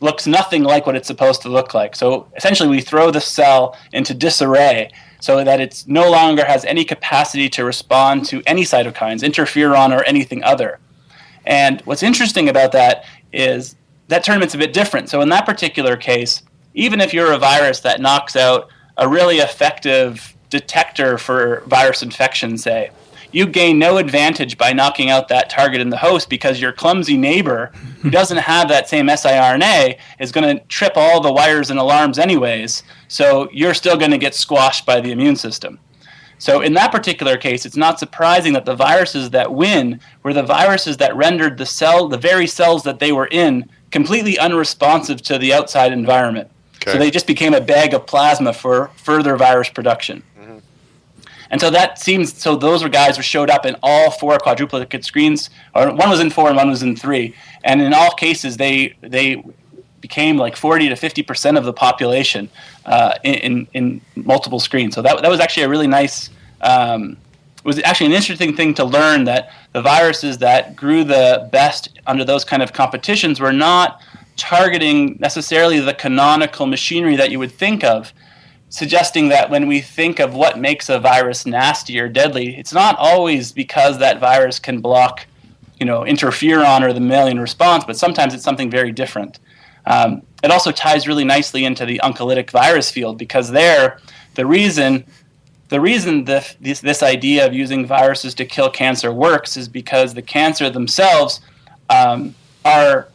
looks nothing like what it's supposed to look like. So essentially we throw the cell into disarray so that it no longer has any capacity to respond to any cytokines, interferon or anything other. And what's interesting about that is that tournament's a bit different. So in that particular case, even if you're a virus that knocks out a really effective detector for virus infection, say, you gain no advantage by knocking out that target in the host because your clumsy neighbor who doesn't have that same siRNA is going to trip all the wires and alarms anyways, so you're still going to get squashed by the immune system. So in that particular case, it's not surprising that the viruses that win were the viruses that rendered the very cells that they were in, completely unresponsive to the outside environment. Okay. So they just became a bag of plasma for further virus production. And so those were guys who showed up in all 4 quadruplicate screens, or one was in 4 and one was in 3. And in all cases, they became like 40 to 50% of the population in multiple screens. So that was actually a really nice, was actually an interesting thing to learn, that the viruses that grew the best under those kind of competitions were not targeting necessarily the canonical machinery that you would think of, suggesting that when we think of what makes a virus nasty or deadly, it's not always because that virus can block, interferon or the mammalian response, but sometimes it's something very different. It also ties really nicely into the oncolytic virus field, because the reason this idea of using viruses to kill cancer works is because the cancer themselves are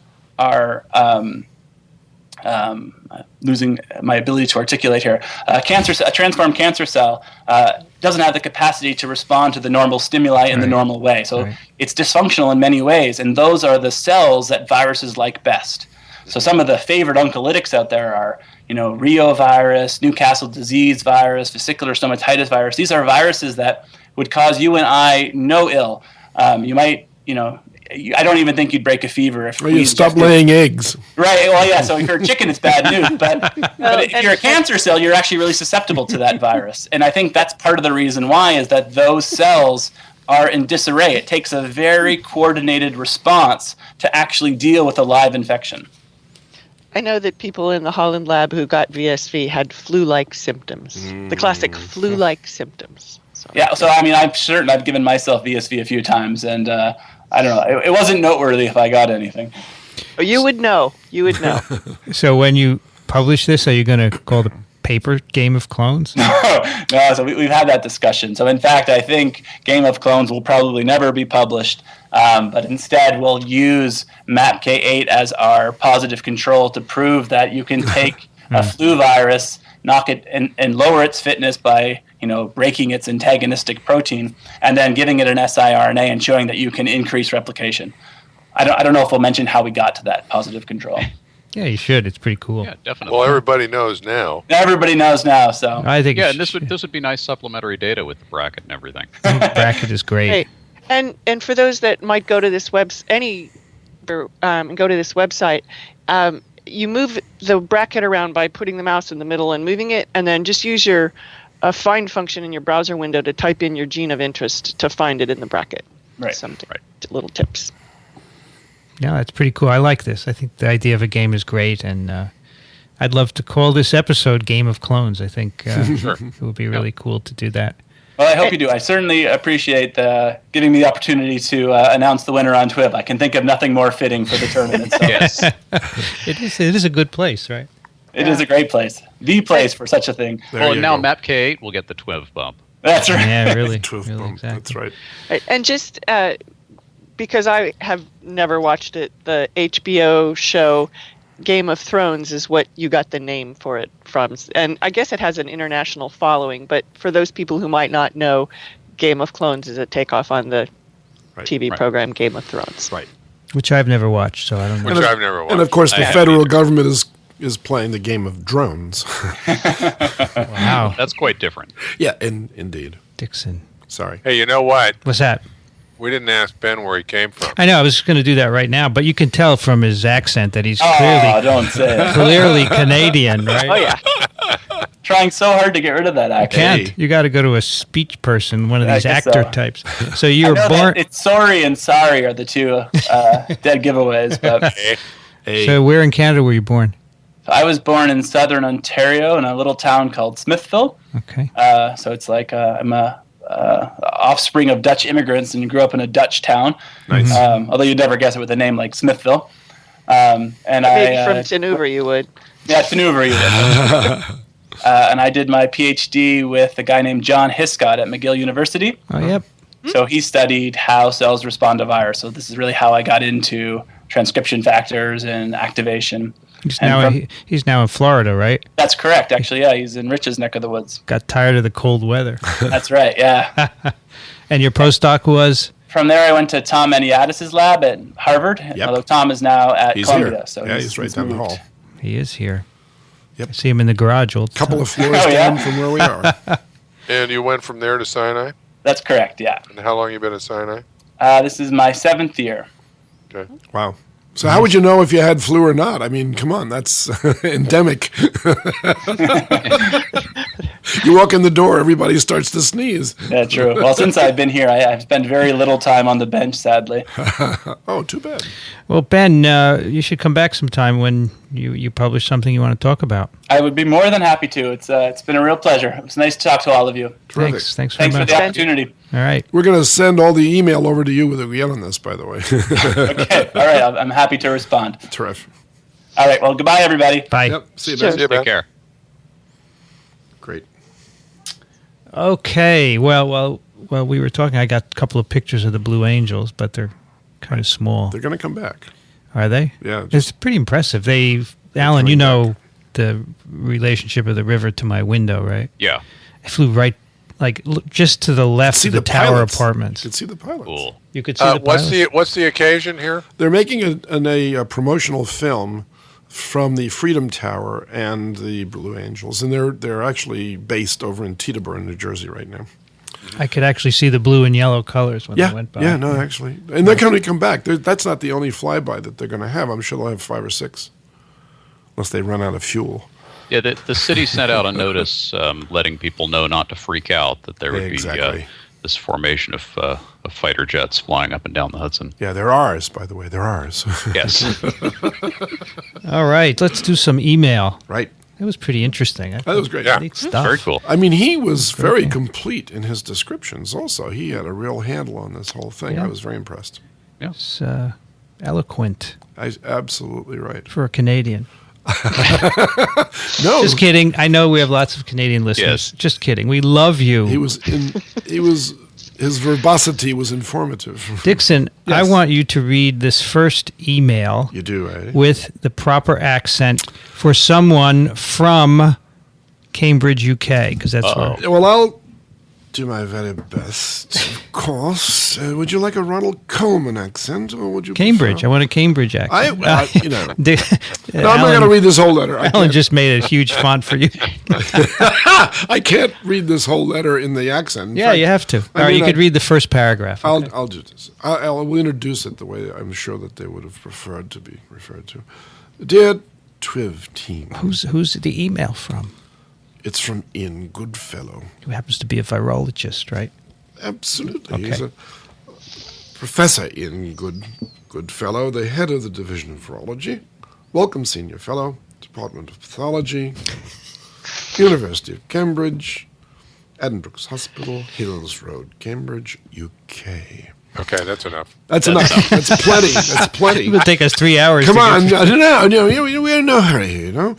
losing my ability to articulate here. A transformed cancer cell doesn't have the capacity to respond to the normal stimuli in the normal way. So it's dysfunctional in many ways, and those are the cells that viruses like best. So some of the favorite oncolytics out there are, Rio virus, Newcastle disease virus, vesicular stomatitis virus. These are viruses that would cause you and I no ill. You might, I don't even think you'd break a fever if you stop laying eggs. Right. Well, yeah. So if you're a chicken, it's bad news. But if you're a cancer cell, you're actually really susceptible to that virus. And I think that's part of the reason why, is that those cells are in disarray. It takes a very coordinated response to actually deal with a live infection. I know that people in the Holland lab who got VSV had flu-like symptoms, the classic flu-like symptoms. So. Yeah, so I mean, I'm certain I've given myself VSV a few times, and I don't know, it wasn't noteworthy if I got anything. Oh, you would know. You would know. So when you publish this, are you going to call the paper Game of Clones? No, so we've had that discussion. So in fact, I think Game of Clones will probably never be published, but instead we'll use MAPK8 as our positive control to prove that you can take a flu virus, knock it and lower its fitness by breaking its antagonistic protein, and then giving it an siRNA and showing that you can increase replication. I don't know if we'll mention how we got to that positive control. Yeah, you should. It's pretty cool. Yeah, definitely. Well, everybody knows now. Everybody knows now, so I think. Yeah, and this would be nice supplementary data with the bracket and everything. The bracket is great. Hey, and for those that might go to this go to this website, you move the bracket around by putting the mouse in the middle and moving it, and then just use your find function in your browser window to type in your gene of interest to find it in the bracket. Right. Little tips. Yeah, that's pretty cool. I like this. I think the idea of a game is great, and I'd love to call this episode Game of Clones. I think it would be really cool to do that. Well, I hope you do. I certainly appreciate giving me the opportunity to announce the winner on TWiV. I can think of nothing more fitting for the tournament. So. Yes. It is a good place, right? It is a great place. The place for such a thing. Well, and now MAPK8 will get the TWiV bump. That's right. Yeah, really. TWiV bump. Exactly. That's right. And just because I have never watched it, the HBO show Game of Thrones is what you got the name for it from. And I guess it has an international following, but for those people who might not know, Game of Clones is a takeoff on the TV program Game of Thrones. Right. Which I've never watched, so I don't know. Which I've never watched. And of course, the federal government is playing the game of drones. Wow. That's quite different. Yeah, indeed. Dickson. Sorry. Hey, you know what? What's that? We didn't ask Ben where he came from. I know, I was going to do that right now, but you can tell from his accent that he's don't say it. clearly Canadian, right? Oh, yeah. Trying so hard to get rid of that accent. Can't. You got to go to a speech person, one of I these guess actor so. types. So you were I know born. that it's sorry and sorry are the two dead giveaways. But So where in Canada were you born? I was born in southern Ontario in a little town called Smithville. Okay. So it's like I'm a offspring of Dutch immigrants and grew up in a Dutch town. Nice. Although you'd never guess it with a name like Smithville. And Maybe from tenOever you would. Yeah, tenOever you would. And I did my PhD with a guy named John Hiscott at McGill University. Oh, yep. So he studied how cells respond to virus. So this is really how I got into transcription factors and activation. He's now in Florida, right? That's correct, actually. Yeah, he's in Rich's neck of the woods. Got tired of the cold weather. That's right, yeah. And your postdoc was? From there, I went to Tom Eniadis' lab at Harvard, although Tom is now at Columbia. Here. So he's right down the hall. He is here. Yep. I see him in the garage all the time. Couple of floors down from where we are. And you went from there to Sinai? That's correct, yeah. And how long have you been at Sinai? This is my 7th year. Okay. Wow. So how would you know if you had flu or not? I mean, come on, that's endemic. You walk in the door, everybody starts to sneeze. Yeah, true. Well, since I've been here, I've spent very little time on the bench, sadly. Oh, too bad. Well, Ben, you should come back sometime when you publish something you want to talk about. I would be more than happy to. It's been a real pleasure. It was nice to talk to all of you. Terrific. Thanks Thanks very for much. the opportunity. All right. We're going to send all the email over to you with a yell on this, by the way. Okay, all right. I'm happy to respond. Terrific. All right, well, goodbye, everybody. Bye. Yep. See you, Sure. Ben. See you, Ben. Take care. Great. Okay. Well, we were talking. I got a couple of pictures of the Blue Angels, but they're kind of small. They're going to come back. Are they? Yeah. It's pretty impressive. Alan, you know the relationship of the river to my window, right? Yeah. I flew right, just to the left See of the tower pilots. apartments. You could see the pilots. Cool. You could see the pilots. What's the occasion here? They're making a promotional film from the Freedom Tower and the Blue Angels, and they're actually based over in Teterboro, New Jersey, right now. I could actually see the blue and yellow colors when I went by. Yeah, no, actually, and they're going to come back. That's not the only flyby that they're going to have. I'm sure they'll have 5 or 6, unless they run out of fuel. Yeah, the city sent out a notice letting people know not to freak out, that there would be this formation of fighter jets flying up and down the Hudson. Yeah, they're ours, by the way. They're ours. Yes. All right, let's do some email. Right. It was pretty interesting. That was great. Yeah. Neat stuff. Very cool. I mean, he was very cool. complete in his descriptions also. He had a real handle on this whole thing. Yeah. I was very impressed. It's eloquent Absolutely right. for a Canadian. No. Just kidding. I know we have lots of Canadian listeners. Yes. Just kidding. We love you. His verbosity was informative. Dixon, Yes. I want you to read this first email You do, eh? with the proper accent for someone from Cambridge, UK, because that's where. Well, I'll do my very best, of course. Would you like a Ronald Coleman accent, or would you Cambridge. prefer- I want a Cambridge accent. No, I'm not Alan, going to read this whole letter. Alan just made a huge font for you. I can't read this whole letter in the accent. In Yeah, fact, you have to. I All right, mean, you could read the first paragraph. Okay. I'll do this. We'll introduce it the way I'm sure that they would have preferred to be referred to. Dear TWiV team, Who's the email from? it's from Ian Goodfellow. Who happens to be a virologist, right? Absolutely. Okay. He's a Professor Ian Goodfellow, the head of the Division of Virology. Welcome, Senior Fellow, Department of Pathology, University of Cambridge, Addenbrooke's Hospital, Hills Road, Cambridge, UK. Okay, that's enough. That's enough. That's plenty. That's plenty. It would take us 3 hours. Come to on. get through. No, we're in no hurry, you know?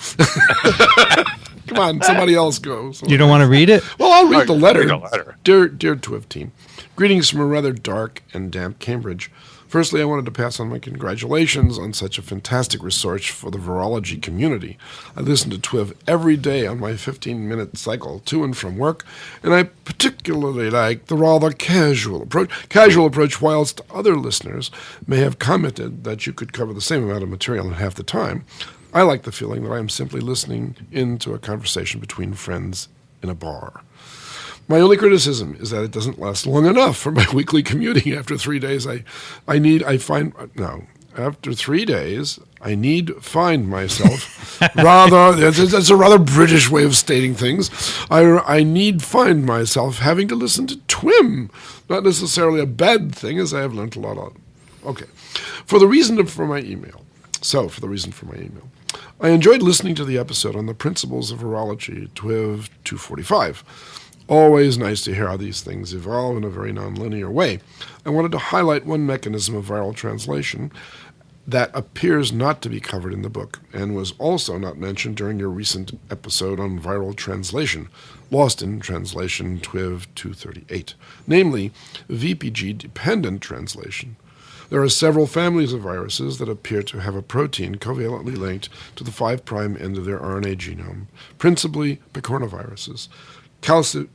Come on, somebody else go. You don't want to read it? Well, I'll read the letter. Read the letter. Dear TWiV team, Greetings from a rather dark and damp Cambridge. Firstly, I wanted to pass on my congratulations on such a fantastic resource for the virology community. I listen to TWiV every day on my 15-minute cycle to and from work, and I particularly like the rather casual approach, whilst other listeners may have commented that you could cover the same amount of material in half the time. I like the feeling that I am simply listening into a conversation between friends in a bar. My only criticism is that it doesn't last long enough for my weekly commuting. After 3 days, after 3 days, I need find myself. That's a rather British way of stating things. I need find myself having to listen to TWiM. Not necessarily a bad thing, as I have learned a lot of. Okay. For the reason for my email. I enjoyed listening to the episode on the principles of virology, TWiV 245. Always nice to hear how these things evolve in a very nonlinear way. I wanted to highlight one mechanism of viral translation that appears not to be covered in the book and was also not mentioned during your recent episode on viral translation, Lost in Translation TWiV 238, namely VPG-dependent translation. There are several families of viruses that appear to have a protein covalently linked to the 5' end of their RNA genome, principally Picornoviruses, caliciviruses,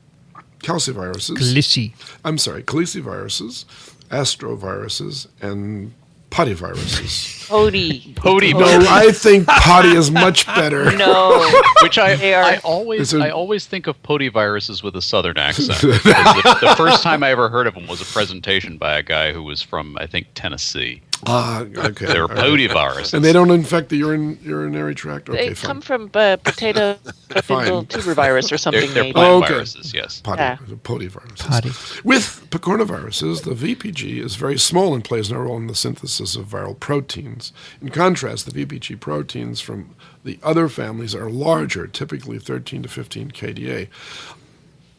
astroviruses, and pottyviruses. Potty. No, I think potty is much better. No. Which I always think of pottyviruses with a southern accent. The first time I ever heard of them was a presentation by a guy who was from, I think, Tennessee. Okay. They're pottyviruses. And they don't infect the urinary tract? Okay, They fine. come from potato spindle tuber virus or something. They're maybe. plant viruses, yes. Pottyviruses. Potty. With Picornoviruses, the VPG is very small and plays no role in the synthesis of viral proteins. In contrast, the VPG proteins from the other families are larger, typically 13 to 15 kDa.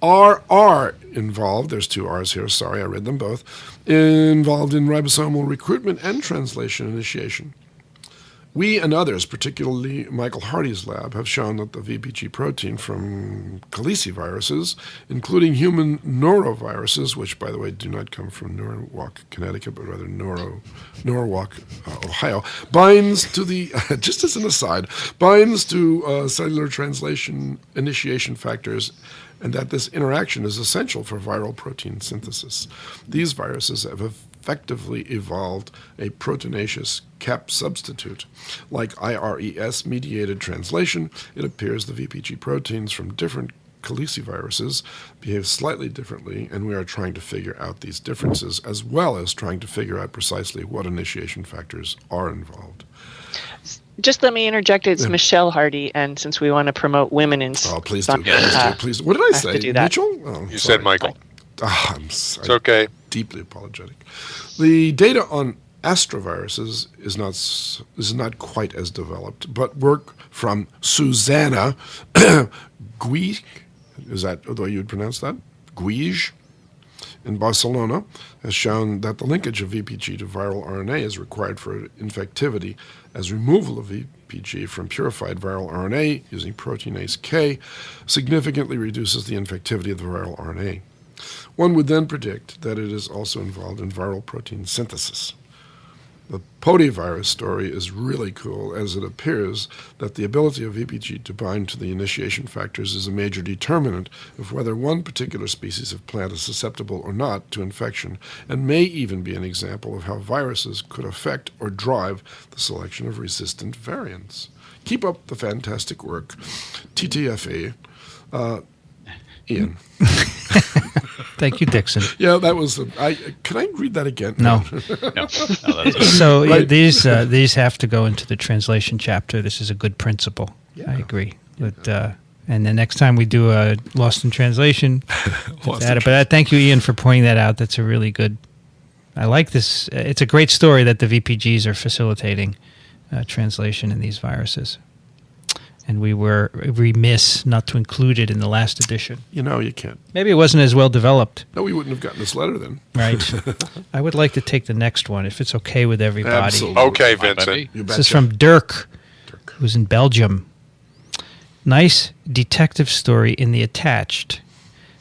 are involved, there's two R's here, sorry, I read them both, involved in ribosomal recruitment and translation initiation. We and others, particularly Michael Hardy's lab, have shown that the VPG protein from caliciviruses, including human noroviruses, which, by the way, do not come from Norwalk, Connecticut, but rather Norwalk, Ohio, binds to the, just as an aside, binds to cellular translation initiation factors, and that this interaction is essential for viral protein synthesis. These viruses have effectively evolved a proteinaceous cap substitute. Like IRES-mediated translation, it appears the VPG proteins from different caliciviruses behave slightly differently, and we are trying to figure out these differences, as well as trying to figure out precisely what initiation factors are involved. Just let me interject. It's Michelle Hardy, and since we want to promote women in please do. Please do. What did I say? Mitchell? Oh, you said Michael. I'm it's okay. Deeply apologetic. The data on astroviruses is not quite as developed, but work from Susanna Guij, is that the way you would pronounce that? Guij, in Barcelona, has shown that the linkage of VPG to viral RNA is required for infectivity, as removal of VPG from purified viral RNA using proteinase K significantly reduces the infectivity of the viral RNA. One would then predict that it is also involved in viral protein synthesis. The potivirus story is really cool, as it appears that the ability of VPG to bind to the initiation factors is a major determinant of whether one particular species of plant is susceptible or not to infection, and may even be an example of how viruses could affect or drive the selection of resistant variants. Keep up the fantastic work. TTFA. Ian. Thank you, Dickson. Yeah, that was. Can I read that again? No. No, that's okay. So Right. these have to go into the translation chapter. This is a good principle. Yeah. I agree. But and the next time we do a Lost in Translation, Lost add in it. But thank you, Ian, for pointing that out. That's a really good. I like this. It's a great story that the VPGs are facilitating translation in these viruses. And we were remiss not to include it in the last edition. You know, you can't. Maybe it wasn't as well developed. No, we wouldn't have gotten this letter then. Right. I would like to take the next one, if it's okay with everybody. Absolutely. Okay, Fine by Vincent. me. You This betcha. is from Dirk, who's in Belgium. Nice detective story in the attached.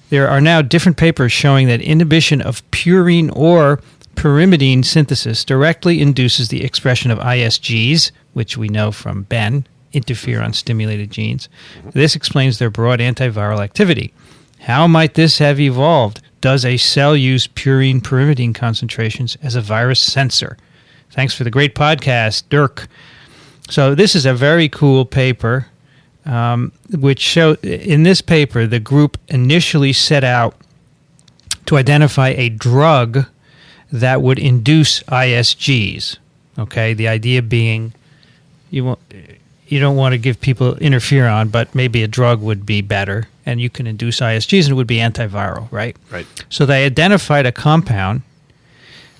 there are now different papers showing that inhibition of purine or pyrimidine synthesis directly induces the expression of ISGs, which we know from Ben, interferon-stimulated genes. This explains their broad antiviral activity. How might this have evolved? Does a cell use purine pyrimidine concentrations as a virus sensor? Thanks for the great podcast, Dirk. So this is a very cool paper, which show in this paper the group initially set out to identify a drug that would induce ISGs. Okay, the idea being you don't want to give people interferon, but maybe a drug would be better, and you can induce ISGs, and it would be antiviral, right? Right. So they identified a compound,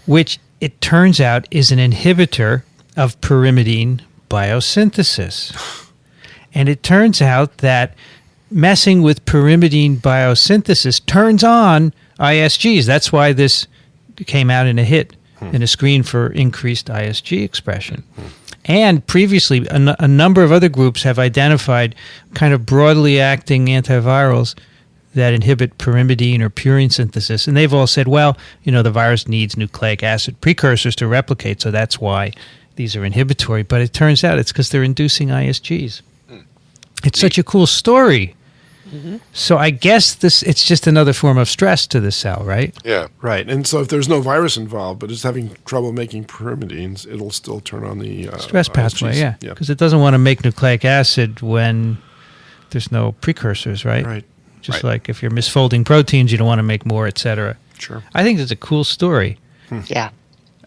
which it turns out is an inhibitor of pyrimidine biosynthesis. And it turns out that messing with pyrimidine biosynthesis turns on ISGs. That's why this came out in a hit in a screen for increased ISG expression. And previously, a number of other groups have identified kind of broadly acting antivirals that inhibit pyrimidine or purine synthesis. And they've all said, well, the virus needs nucleic acid precursors to replicate, so that's why these are inhibitory. But it turns out it's because they're inducing ISGs. It's such a cool story. Mm-hmm. So I guess it's just another form of stress to the cell, right? Yeah. Right. And so if there's no virus involved, but it's having trouble making pyrimidines, it'll still turn on the stress pathway, ISGs. yeah. Because it doesn't want to make nucleic acid when there's no precursors, right? Right. Just like if you're misfolding proteins, you don't want to make more, et cetera. Sure. I think it's a cool story. Yeah.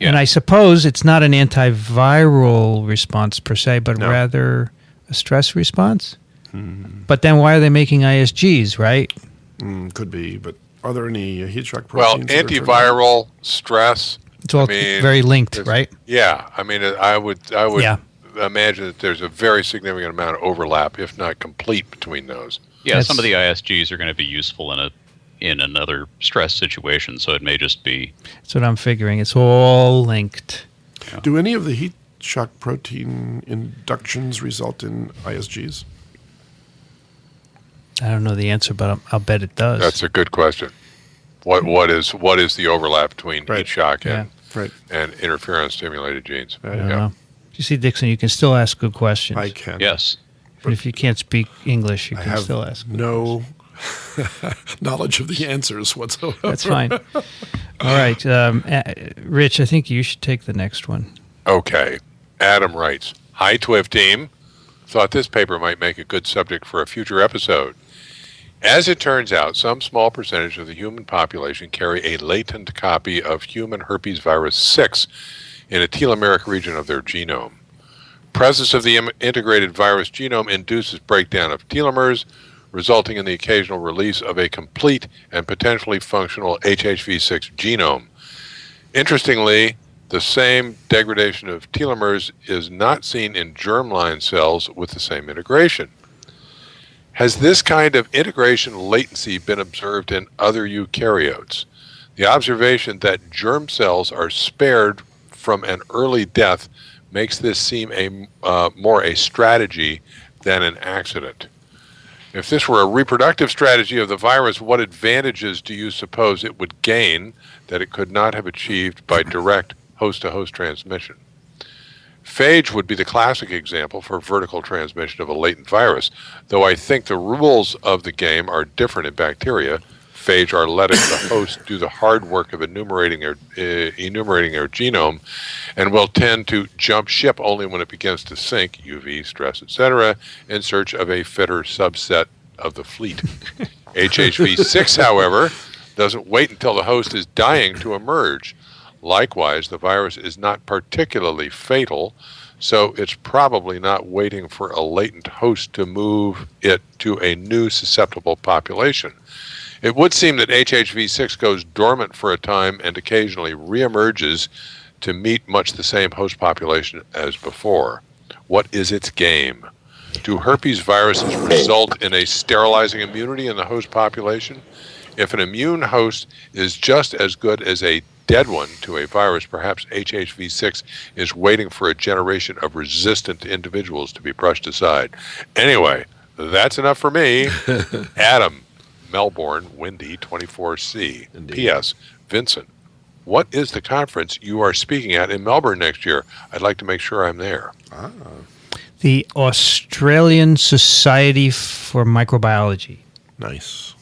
And I suppose it's not an antiviral response per se, but rather a stress response. But then why are they making ISGs, right? Could be, but are there any heat shock Well, proteins? antiviral, stress. It's all very linked, right? Yeah. I mean, I would imagine that there's a very significant amount of overlap, if not complete, between those. Yeah, some of the ISGs are going to be useful in another stress situation, so it may just be... That's what I'm figuring. It's all linked. Yeah. Do any of the heat shock protein inductions result in ISGs? I don't know the answer, but I'll bet it does. That's a good question. What is the overlap between heat shock and interferon-stimulated genes? I don't know. You see, Dickson, you can still ask good questions. I can. Yes. But if you can't speak English, you can still ask. No knowledge of the answers whatsoever. That's fine. All right. Rich, I think you should take the next one. Okay. Adam writes, "Hi, TWiV team. Thought this paper might make a good subject for a future episode. As it turns out, some small percentage of the human population carry a latent copy of human herpes virus 6 in a telomeric region of their genome. Presence of the integrated virus genome induces breakdown of telomers, resulting in the occasional release of a complete and potentially functional HHV6 genome. Interestingly, the same degradation of telomeres is not seen in germline cells with the same integration. Has this kind of integration latency been observed in other eukaryotes? The observation that germ cells are spared from an early death makes this seem more a strategy than an accident. If this were a reproductive strategy of the virus, what advantages do you suppose it would gain that it could not have achieved by direct host-to-host transmission? Phage would be the classic example for vertical transmission of a latent virus, though I think the rules of the game are different in bacteria. Phage are letting the host do the hard work of enumerating their genome, and will tend to jump ship only when it begins to sink, UV, stress, etc., in search of a fitter subset of the fleet. HHV6, however, doesn't wait until the host is dying to emerge. Likewise, the virus is not particularly fatal, so it's probably not waiting for a latent host to move it to a new susceptible population. It would seem that HHV6 goes dormant for a time and occasionally reemerges to meet much the same host population as before. What is its game? Do herpes viruses result in a sterilizing immunity in the host population? If an immune host is just as good as a dead one to a virus, perhaps HHV6 is waiting for a generation of resistant individuals to be brushed aside. Anyway, that's enough for me. Adam, Melbourne, windy, 24C. Indeed. P.S. Vincent, what is the conference you are speaking at in Melbourne next year? I'd like to make sure I'm there. The Australian Society for Microbiology. Nice.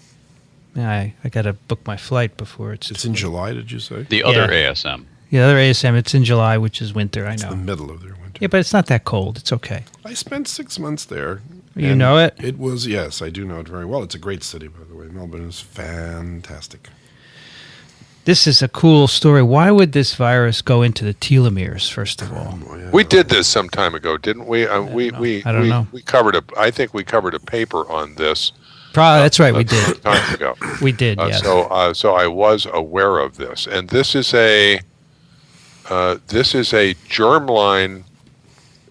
I got to book my flight before It's in July, did you say? The other ASM. The other ASM, it's in July, which is winter, I It's know. the middle of their winter. Yeah, but it's not that cold. It's okay. I spent 6 months there. You and know it? It was, yes, I do know it very well. It's a great city, by the way. Melbourne is fantastic. This is a cool story. Why would this virus go into the telomeres, first of all? We did this some time ago, didn't we? I don't know. We covered I think we covered a paper on this. Probably, that's right, we did. Time ago. We did, yes. So I was aware of this, and this is a germline.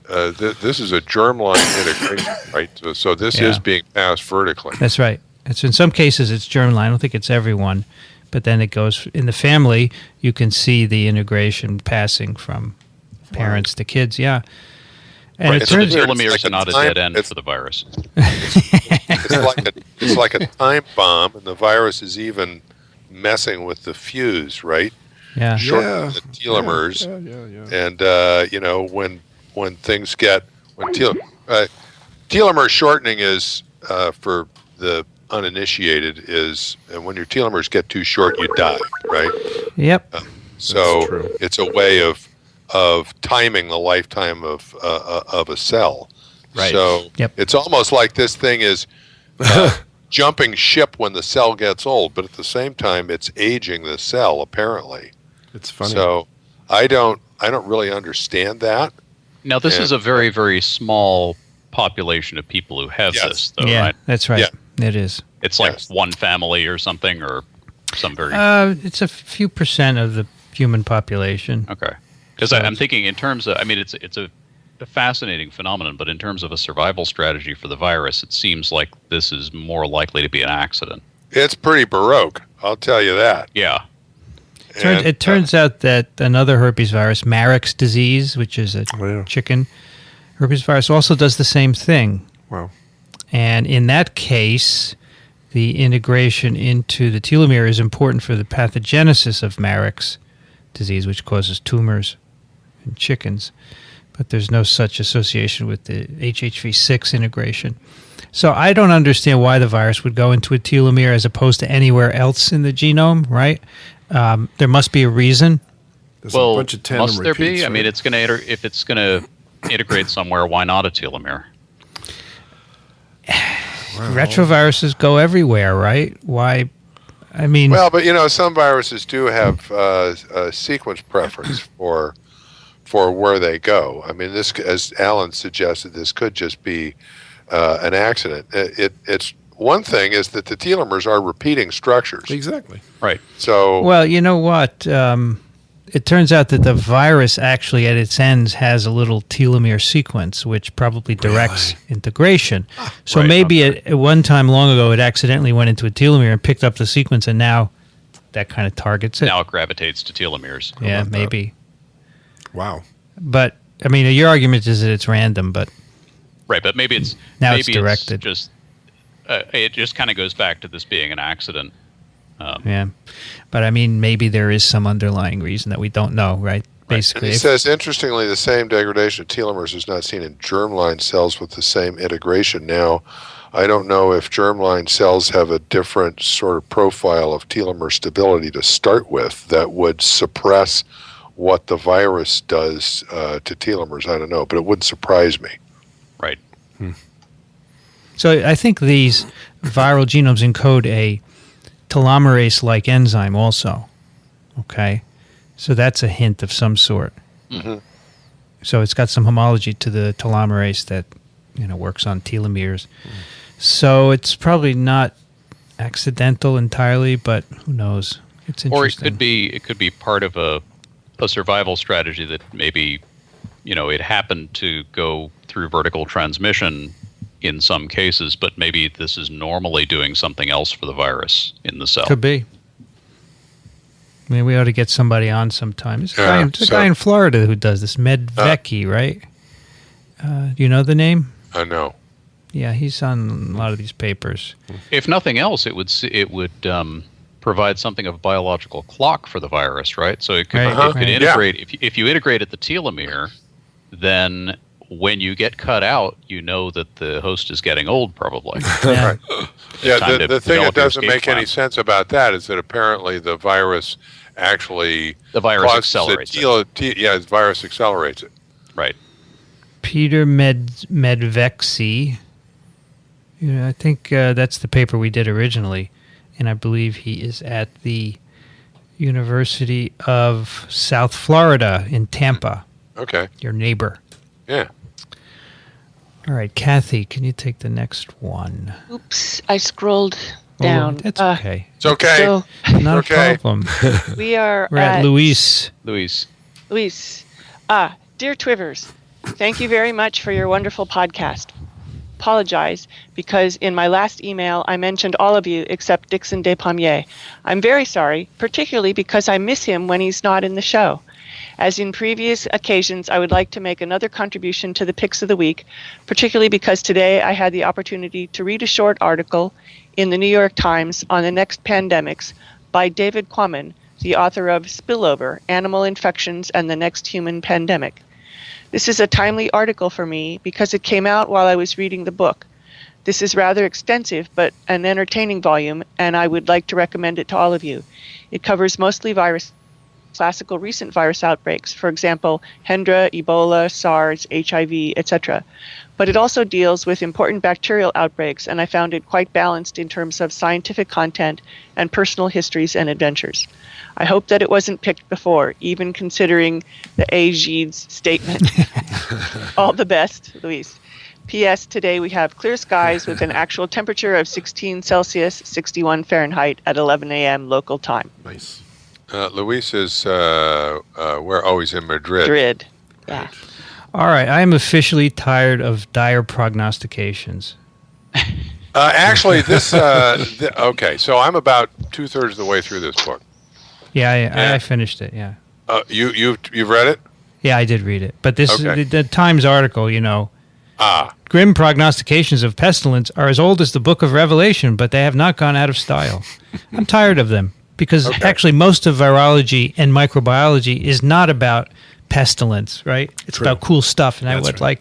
This is a germline integration, right? So this is being passed vertically. That's right. It's in some cases it's germline. I don't think it's everyone, but then it goes in the family. You can see the integration passing from parents to kids. Yeah, and Right. it So the turns telomeres are not a dead end for the virus. It's like a time bomb, and the virus is even messing with the fuse, right? yeah. Shortening the telomeres, and when things get telomere shortening is for the uninitiated is, and when your telomeres get too short, you die, right? Yep. So true. it's a way of timing the lifetime of a cell. Right. So Yep. it's almost like this thing is jumping ship when the cell gets old, but at the same time, it's aging the cell apparently. It's funny. So I don't really understand that. Now, this Yeah. is a very, very small population of people who have Yes. this, though, Yeah, right? that's right. It is. It's like Yes. one family or something, or some very... It's a few percent of the human population. Okay. Because I'm thinking in terms of, I mean, it's a fascinating phenomenon, but in terms of a survival strategy for the virus, it seems like this is more likely to be an accident. It's pretty baroque, I'll tell you that. Yeah. It turns out that another herpes virus, Marek's disease, which is a chicken herpes virus, also does the same thing. Wow. And in that case, the integration into the telomere is important for the pathogenesis of Marek's disease, which causes tumors in chickens. But there's no such association with the HHV6 integration. So I don't understand why the virus would go into a telomere as opposed to anywhere else in the genome, right? There must be a reason. There's Well, a bunch of tandem must there be? repeats, I mean, right? it's going to if it's going to integrate somewhere, why not a telomere? Retroviruses go everywhere, right? Why? I mean, Well, but some viruses do have a sequence preference for where they go. I mean, this, as Alan suggested, this could just be an accident. It's one thing is that the telomeres are repeating structures. Exactly. Right. So well, you know what? It turns out that the virus actually at its ends has a little telomere sequence, which probably directs integration. So Right, maybe at one time long ago, it accidentally went into a telomere and picked up the sequence, and now that kind of targets it. Now it gravitates to telomeres. Yeah, about that? maybe. Wow. But, I mean, your argument is that it's random, but Right, but maybe it's Now maybe it's directed. just it just kind of goes back to this being an accident. yeah. But, I mean, maybe there is some underlying reason that we don't know, right? and Basically. he says, interestingly, the same degradation of telomeres is not seen in germline cells with the same integration. Now, I don't know if germline cells have a different sort of profile of telomere stability to start with that would suppress what the virus does to telomeres. I don't know, but it wouldn't surprise me. Right. So I think these viral genomes encode a telomerase-like enzyme also. Okay? So that's a hint of some sort. Mhm. So it's got some homology to the telomerase that works on telomeres. So it's probably not accidental entirely, but who knows? It's interesting. Or it could be part of a survival strategy that maybe it happened to go through vertical transmission in some cases, but maybe this is normally doing something else for the virus in the cell. Could be. I mean, we ought to get somebody on sometime. There's a Yeah, guy, there's a guy in Florida who does this, Medvecchi, right? Do you know the name? I know. Yeah, he's on a lot of these papers. If nothing else, it would provide something of a biological clock for the virus, right? So it could, integrate. If you integrated the telomere, then when you get cut out, you know that the host is getting old, probably. Right. Yeah, the thing that doesn't make any sense about that is that apparently the virus actually accelerates it. The virus accelerates it. Right. Peter Medvexy. I think that's the paper we did originally, and I believe he is at the University of South Florida in Tampa. Okay. Your neighbor. Yeah. All right, Kathy, can you take the next one? Oops, I scrolled down. Oh, that's okay. It's okay. So Not okay. a problem. we're at Luis. Luis. Dear Twivers, thank you very much for your wonderful podcast. Apologize because in my last email I mentioned all of you except Dickson Despommier. I'm very sorry, particularly because I miss him when he's not in the show. As in previous occasions, I would like to make another contribution to the Pics of the Week, particularly because today I had the opportunity to read a short article in the New York Times on the next pandemics by David Quammen, the author of Spillover, Animal Infections and the Next Human Pandemic. This is a timely article for me because it came out while I was reading the book. This is rather extensive but an entertaining volume, and I would like to recommend it to all of you. It covers mostly classical recent virus outbreaks, for example, Hendra, Ebola, SARS, HIV, etc. But it also deals with important bacterial outbreaks, and I found it quite balanced in terms of scientific content and personal histories and adventures. I hope that it wasn't picked before, even considering the Aegid's statement. All the best, Luis. P.S. Today we have clear skies with an actual temperature of 16 Celsius, 61 Fahrenheit at 11 a.m. local time. Nice. Luis is where? Oh, he's in Madrid. Madrid. Yeah. All right, I am officially tired of dire prognostications. Actually, this. Okay, so I'm about 2/3 of the way through this book. Yeah, I finished it. Yeah. You've read it? Yeah, I did read it, but this Okay. the Times article. Grim prognostications of pestilence are as old as the Book of Revelation, but they have not gone out of style. I'm tired of them. Because actually most of virology and microbiology is not about pestilence, right? It's about cool stuff. And That's right.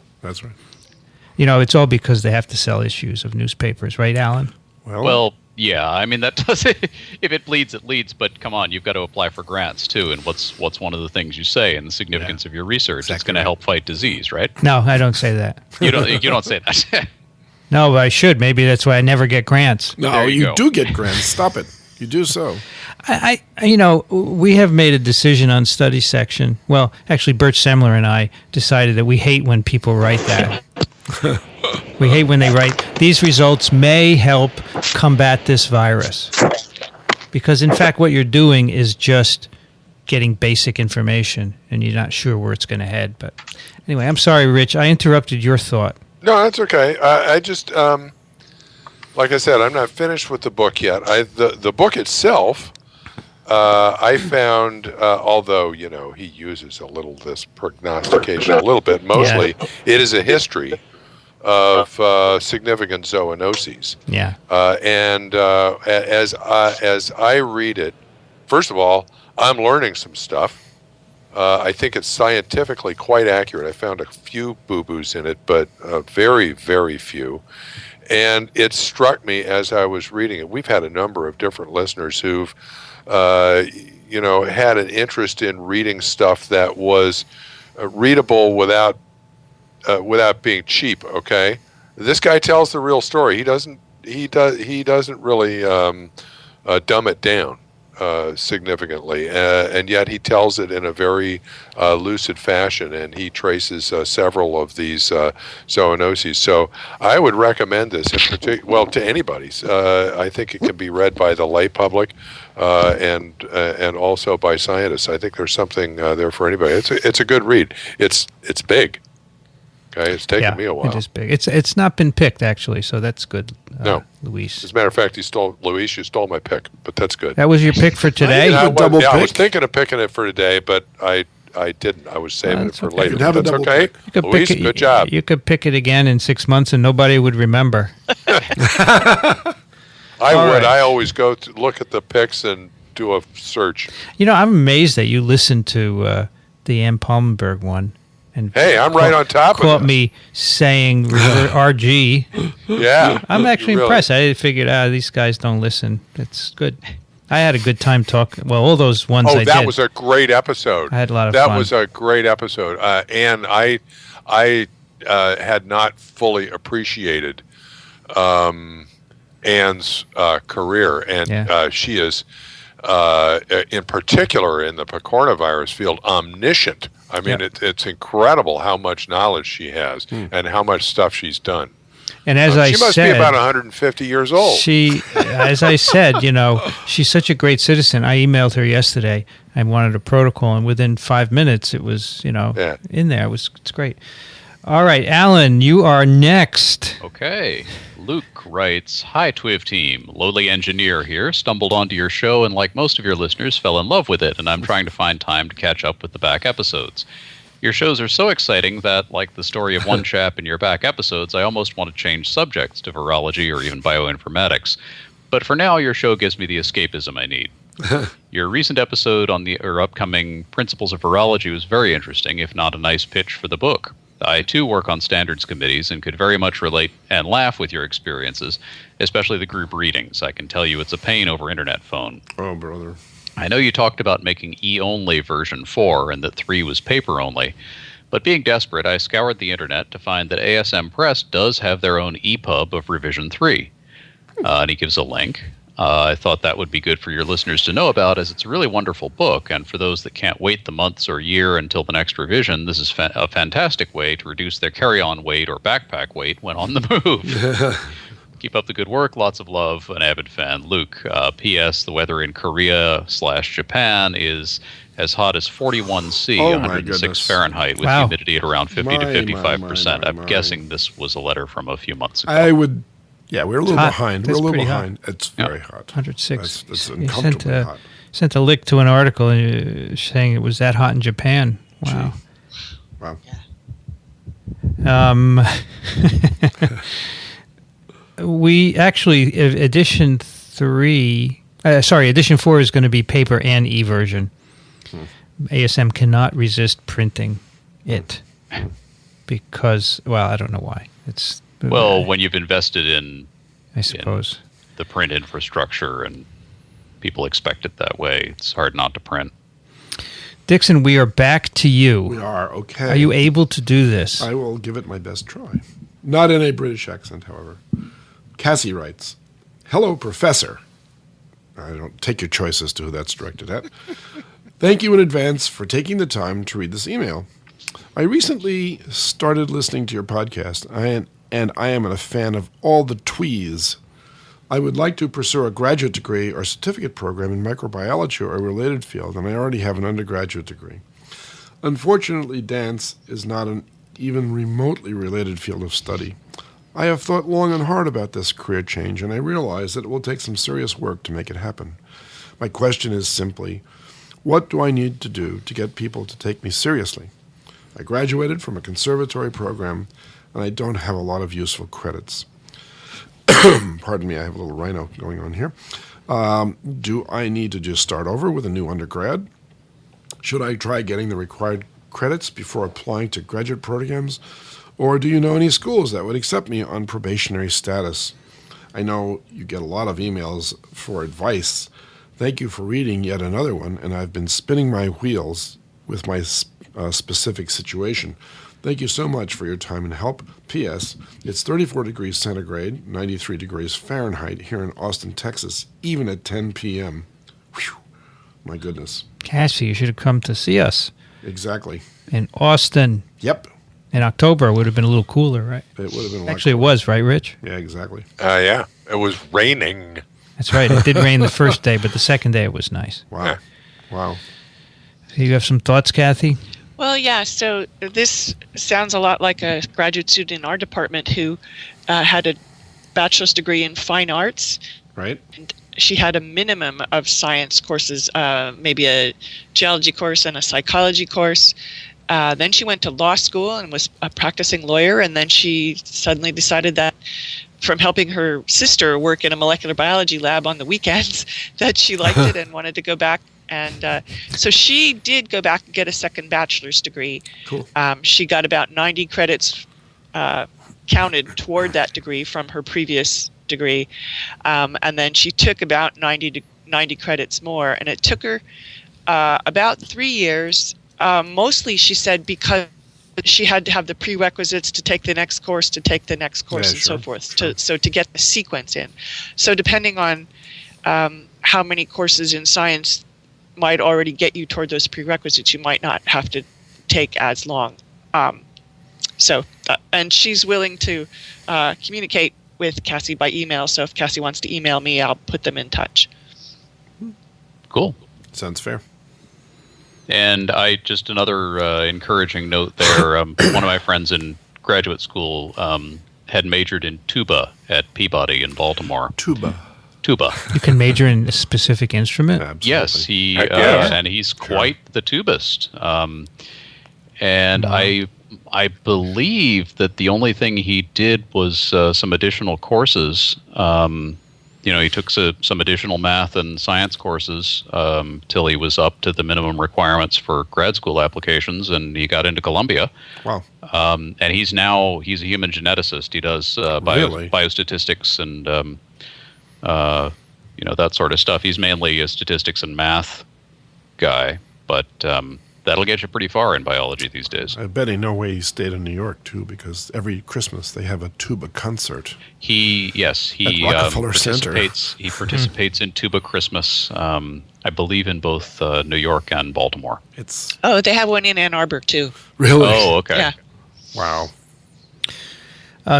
It's all because they have to sell issues of newspapers, right, Alan? Well, yeah. I mean, that does it. If it bleeds, it leads. But come on, you've got to apply for grants too. And what's one of the things you say and the significance of your research? Exactly. It's going to help fight disease, right? No, I don't say that. You don't say that. No, but I should. Maybe that's why I never get grants. No, you do get grants. Stop it. You do so. We have made a decision on study section. Well, actually, Bert Semler and I decided that we hate when people write that. We hate when they write, these results may help combat this virus. Because, in fact, what you're doing is just getting basic information, and you're not sure where it's going to head. But anyway, I'm sorry, Rich. I interrupted your thought. No, that's okay. I just... like I said, I'm not finished with the book yet. The book itself, I found, although, he uses a little this prognostication a little bit, mostly it is a history of significant zoonoses. Yeah. And as I read it, first of all, I'm learning some stuff. I think it's scientifically quite accurate. I found a few boo-boos in it, but very, very few. And it struck me as I was reading it. We've had a number of different listeners who've, had an interest in reading stuff that was readable without being cheap. Okay, this guy tells the real story. He doesn't really dumb it down significantly, and yet he tells it in a very lucid fashion, and he traces several of these zoonoses. So I would recommend this in particular, to anybody. I think it can be read by the lay public and also by scientists. I think there's something there for anybody. It's a good read. It's big. Okay, it's taken me a while. It is big. It's not been picked actually, so that's good. No, Luis. As a matter of fact, you stole pick, but that's good. That was your pick for today. I was thinking of picking it for today, but I I didn't. I was saving it for okay. later. You can have a That's double okay. pick. You could Luis, pick it, good job. You could pick it again in 6 months and nobody would remember. I All would. right. I always go to look at the pics and do a search. You know, I'm amazed that you listened to the Ann Palmenberg one. And Hey, I'm right on top of caught this. me saying RG. Yeah. I'm actually Really. impressed. I figured, these guys don't listen. It's good. I had a good time talking. Well, all those ones Oh, I that did. was a great episode. I had a lot of that fun. was a great episode. And I had not fully appreciated Ann's career. And she is, in particular in the Picornovirus field, omniscient. I mean, it's incredible how much knowledge she has and how much stuff she's done. And as She must be about 150 years old. She, as I said, she's such a great citizen. I emailed her yesterday. I wanted a protocol, and within 5 minutes, it was, in there. It's great. All right, Alan, you are next. Okay. Luke writes, "Hi, TWiV team. Lowly engineer here. Stumbled onto your show and, like most of your listeners, fell in love with it, and I'm trying to find time to catch up with the back episodes. Your shows are so exciting that, like the story of one chap in your back episodes, I almost want to change subjects to virology or even bioinformatics. But for now, your show gives me the escapism I need. Your recent episode on the upcoming Principles of Virology was very interesting, if not a nice pitch for the book. I, too, work on standards committees and could very much relate and laugh with your experiences, especially the group readings. I can tell you it's a pain over internet phone. Oh, brother. I know you talked about making E-only version 4 and that 3 was paper-only, but being desperate, I scoured the internet to find that ASM Press does have their own EPUB of revision 3. And he gives a link. I thought that would be good for your listeners to know about, as it's a really wonderful book, and for those that can't wait the months or year until the next revision, this is a fantastic way to reduce their carry-on weight or backpack weight when on the move. Keep up the good work. Lots of love. An avid fan, Luke. P.S. The weather in Korea/Japan is as hot as 41 C, Oh, my 106 goodness. Fahrenheit, with Wow. humidity at around 50 to My, 55%. my, I'm my. guessing this was a letter from a few months ago. I would. Yeah, we're a little hot. behind. That's We're a little pretty hot. behind. It's very hot. 106. That's You uncomfortably hot. sent a link to an article saying it was that hot in Japan. Wow. Wow. We actually, edition 4 is going to be paper and e-version. ASM cannot resist printing it because, well, I don't know why. It's When you've invested in I suppose. the print infrastructure and people expect it that way, it's hard not to print. Dickson, we are back to you. We are, okay. Are you able to do this? I will give it my best try. Not in a British accent, however. Cassie writes, "Hello, Professor." I don't take your choice as to who that's directed at. "Thank you in advance for taking the time to read this email. I recently started listening to your podcast, and I am a fan of all the TWiVs. I would like to pursue a graduate degree or certificate program in microbiology or a related field, and I already have an undergraduate degree. Unfortunately, dance is not an even remotely related field of study. I have thought long and hard about this career change, and I realize that it will take some serious work to make it happen. My question is simply, what do I need to do to get people to take me seriously? I graduated from a conservatory program, and I don't have a lot of useful credits." Pardon me, I have a little rhino going on here. "Do I need to just start over with a new undergrad? Should I try getting the required credits before applying to graduate programs? Or do you know any schools that would accept me on probationary status? I know you get a lot of emails for advice. Thank you for reading yet another one, and I've been spinning my wheels with my specific situation. Thank you so much for your time and help. P.S. It's 34 degrees centigrade, 93 degrees Fahrenheit here in Austin, Texas, even at 10 p.m. Whew. My goodness. Cassie, you should have come to see us Exactly. in Austin Yep. in October. It would have been a little cooler, right? It would have been a lot Actually, it was, right, Rich? Yeah, exactly. Yeah, it was raining. That's right. It did rain the first day, but the second day it was nice. Wow. Yeah. Wow. So you have some thoughts, Kathy? Well, yeah, so this sounds a lot like a graduate student in our department who had a bachelor's degree in fine arts Right? she had a minimum of science courses, maybe a geology course and a psychology course. Then she went to law school and was a practicing lawyer, and then she suddenly decided that from helping her sister work in a molecular biology lab on the weekends that she liked it and wanted to go back. And so she did go back and get a second bachelor's degree. Cool. She got about 90 credits counted toward that degree from her previous degree. And then she took about 90 credits more. And it took her about 3 years. Mostly, she said, because she had to have the prerequisites to take the next course, and so forth, so to get the sequence in. So depending on how many courses in science might already get you toward those prerequisites, you might not have to take as long. And she's willing to communicate with Cassie by email, so if Cassie wants to email me, I'll put them in touch. Cool. Sounds fair. And just another encouraging note there, one of my friends in graduate school had majored in tuba at Peabody in Baltimore. Tuba. You can major in a specific instrument? Absolutely. Yes, and he's quite the tubist. And I believe that the only thing he did was some additional courses. He took some additional math and science courses till he was up to the minimum requirements for grad school applications, and he got into Columbia. Wow. And he's a human geneticist. He does biostatistics and that sort of stuff. He's mainly a statistics and math guy, but that'll get you pretty far in biology these days. I bet no way he stayed in New York, too, because every Christmas they have a tuba concert. He Rockefeller Center. He participates in Tuba Christmas, I believe, in both New York and Baltimore. They have one in Ann Arbor, too. Really? Oh, okay. Yeah. Wow.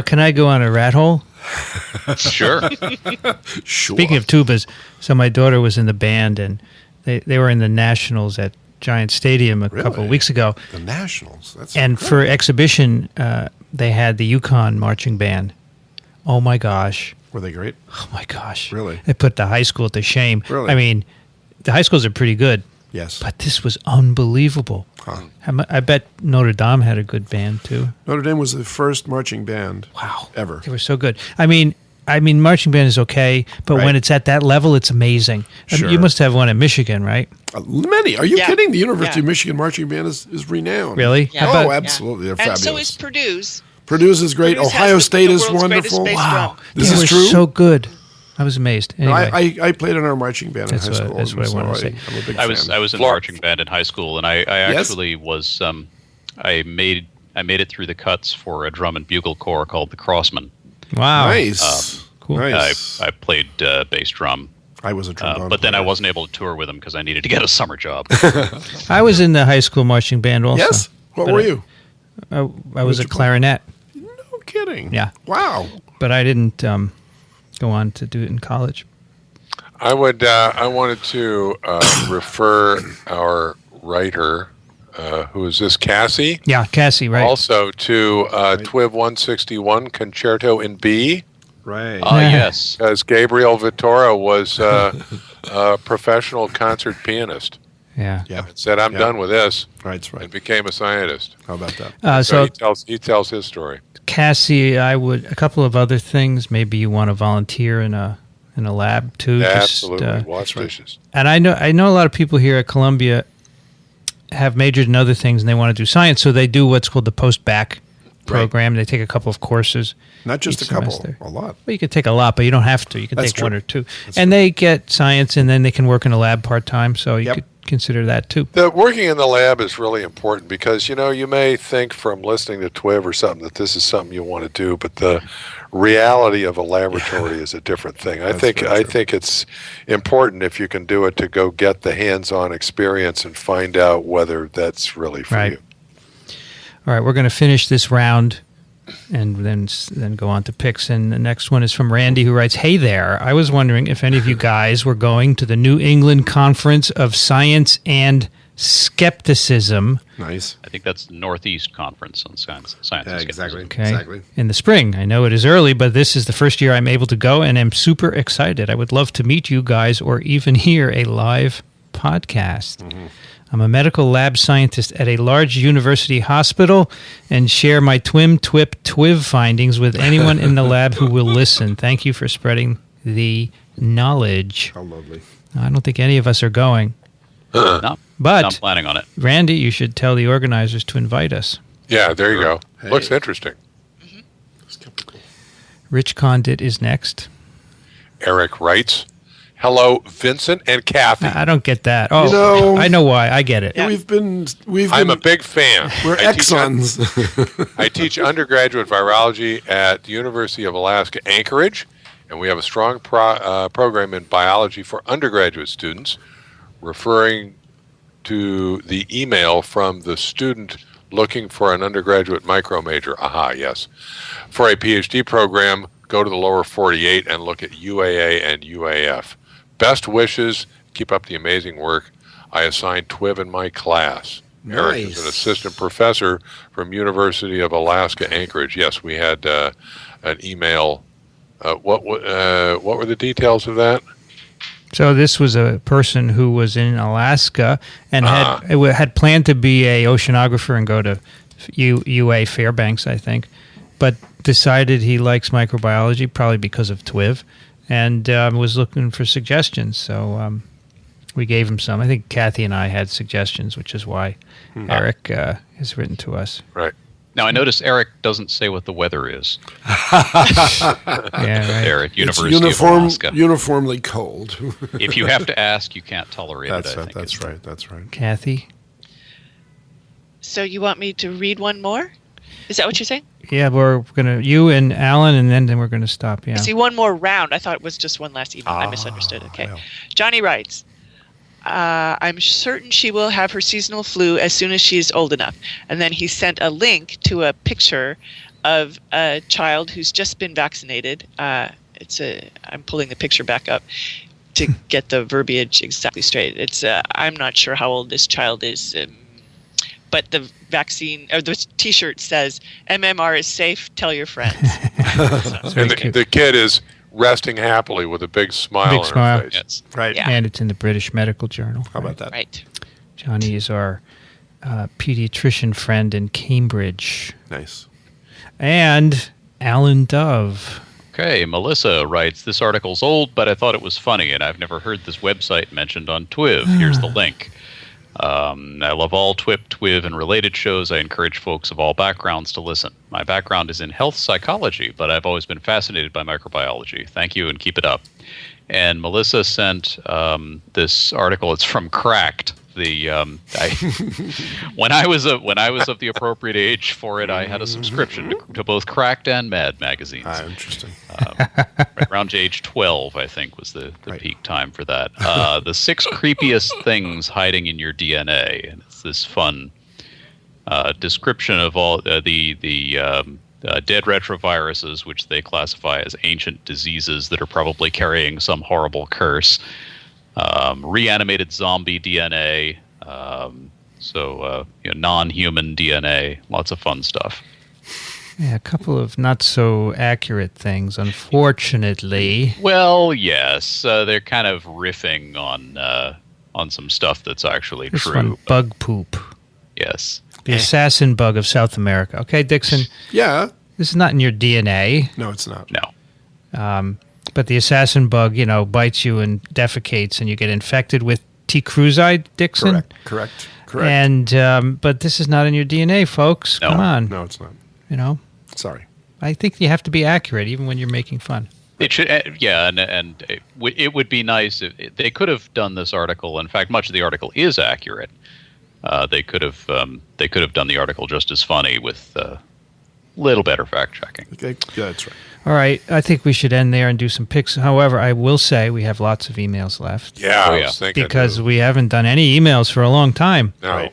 Can I go on a rat hole? Sure. Speaking of tubas, so my daughter was in the band, and they were in the Nationals at Giant Stadium a couple of weeks ago. The Nationals? That's and incredible. for exhibition, they had the Yukon marching band. Oh, my gosh. Were they great? Oh, my gosh. Really? They put the high school to shame. Really? I mean, the high schools are pretty good. Yes. But this was unbelievable. Huh. I bet Notre Dame had a good band, too. Notre Dame was the first marching band Wow. ever. They were so good. I mean, marching band is okay, but when it's at that level, it's amazing. Sure. You must have one in Michigan, right? Many. Are you kidding? The University of Michigan marching band is renowned. Really? Yeah. Absolutely. They're And fabulous. so is Purdue's. Purdue's is great. Purdue's Ohio has State the is world's wonderful. greatest bass Wow. drum. This They is were true? so good. I was amazed. No, Anyway. I played in our marching band in high school. That's what I wanted to say. I'm a big I fan. was in marching band in high school, and I actually was I made it through the cuts for a drum and bugle corps called the Crossmen. Wow. Nice. Cool. Nice. I played bass drum. I was a trombone but then I player. wasn't able to tour with them because I needed to get a summer job. I was in the high school marching band also. Yes? What But were you? I was a you play? clarinet, No kidding. Yeah. Wow. but I didn't go on to do it in college. I wanted to refer our writer, who is this, Cassie? Yeah, Cassie, right? Also to TWiV 161 Concerto in B, Right. Yes. as Gabriel Vittora was a professional concert pianist. Yeah. Yeah. Said, I'm Yeah. done with this, Right. and became a scientist. How about that? So he tells his story. Cassie, a couple of other things. Maybe you want to volunteer in a lab too. Absolutely, wash dishes. And I know a lot of people here at Columbia have majored in other things and they want to do science, so they do what's called the post-bac program. They take a couple of courses. Not just each a couple, semester. a lot. Well, you can take a lot, but you don't have to. You can That's take one true. or two. That's And true. they get science, and then they can work in a lab part-time, so you Yep. could consider that too. The working in the lab is really important because, you may think from listening to TWiV or something that this is something you want to do, but the reality of a laboratory is a different thing. I think it's important, if you can do it, to go get the hands-on experience and find out whether that's really for Right. you. All right, we're going to finish this round and then go on to Pics. And the next one is from Randy, who writes, "Hey there, I was wondering if any of you guys were going to the New England Conference of Science and skepticism. Nice. I think that's Northeast Conference on Science and Exactly. Skepticism. Okay. Exactly. In the spring. I know it is early, but this is the first year I'm able to go, and I'm super excited. I would love to meet you guys or even hear a live podcast. Mm-hmm. I'm a medical lab scientist at a large university hospital and share my TWiV findings with anyone in the lab who will listen. Thank you for spreading the knowledge. How lovely. I don't think any of us are going. No, But I'm planning on it. Randy, you should tell the organizers to invite us. Yeah, there you go. Hey. Looks interesting. Skeptical. Rich Condit is next. Eric writes, "Hello, Vincent and Kathy. I don't get that. Oh, You know- I know why. I get it. Yeah. I'm a big fan. We're I teach exons. I teach undergraduate virology at the University of Alaska Anchorage, and we have a strong program in biology for undergraduate students, referring to the email from the student looking for an undergraduate micro major. Aha, yes. For a PhD program, go to the lower 48 and look at UAA and UAF. Best wishes. Keep up the amazing work. I assigned TWiV in my class." Eric is an Nice. assistant professor from University of Alaska Anchorage. Yes, we had an email. What were the details of that? So this was a person who was in Alaska and had planned to be a oceanographer and go to UA Fairbanks, I think, but decided he likes microbiology, probably because of TWiV, and was looking for suggestions. So we gave him some. I think Kathy and I had suggestions, which is why Eric has written to us. Right. Now, I notice Eric doesn't say what the weather is Yeah, right. there at It's University of Alaska. uniformly cold. If you have to ask, you can't tolerate That's it, I think. that's right. That's right. Kathy? So you want me to read one more? Is that what you're saying? Yeah, we're going to, you and Alan, and then we're going to stop, yeah. I see one more round. I thought it was just one last email. I misunderstood. Okay. well. Johnny writes, I'm certain she will have her seasonal flu as soon as she is old enough. And then he sent a link to a picture of a child who's just been vaccinated. I'm pulling the picture back up to get the verbiage exactly straight. It's I'm not sure how old this child is, but the vaccine or the T-shirt says MMR is safe. Tell your friends. And the kid is resting happily with a big smile on smile. her face. Yes. Right. Yeah. And it's in the British Medical Journal. How about that? Right. Johnny is our pediatrician friend in Cambridge. Nice. And Alan Dove. Okay, Melissa writes, "This article's old, but I thought it was funny, and I've never heard this website mentioned on TWiV. Here's the link. I love all TWiV, and related shows. I encourage folks of all backgrounds to listen. My background is in health psychology, but I've always been fascinated by microbiology. Thank you, and keep it up." And Melissa sent this article. It's from Cracked. When I was of the appropriate age for it, I had a subscription to both Cracked and Mad magazines. Interesting. Right around age 12, I think, was the peak time for that. The 6 creepiest things hiding in your DNA, and it's this fun description of all the dead retroviruses, which they classify as ancient diseases that are probably carrying some horrible curse. Reanimated zombie DNA, non-human DNA, lots of fun stuff. Yeah, a couple of not so accurate things, unfortunately. Well, yes, they're kind of riffing on some stuff that's actually This true. one, bug poop. Yes. The assassin bug of South America. Okay, Dickson, Yeah. this is not in your DNA, No, it's not. No. but the assassin bug, bites you and defecates, and you get infected with T. cruzi, Dickson. Correct. And but this is not in your DNA, folks. No. Come on, No, it's not. Sorry. I think you have to be accurate, even when you're making fun. It should, and it would be nice if they could have done this article. In fact, much of the article is accurate. They could have done the article just as funny with little better fact checking. Okay. Yeah, that's right. All right, I think we should end there and do some picks. However, I will say we have lots of emails left Yeah, Oh, I yeah. was thinking. because we haven't done any emails for a long time, No. Right.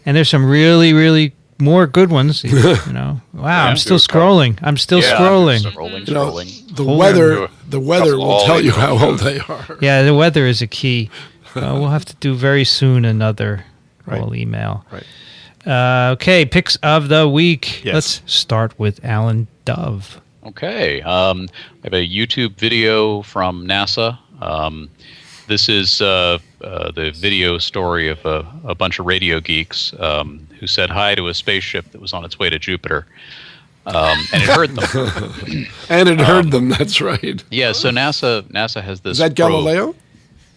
and there's some really, really more good ones. Wow, I'm still scrolling. I'm still Yeah. scrolling. Scrolling. The Hold weather. on. The weather will Couple tell you how all old they are. Yeah, the weather is a key. We'll have to do very soon another all email. Right. Okay, picks of the week. Yes. Let's start with Alan Dove. Okay. I have a YouTube video from NASA. This is the video story of a bunch of radio geeks who said hi to a spaceship that was on its way to Jupiter. And it heard them. And it heard them, that's right. Yeah, so NASA has this Is that probe. Galileo?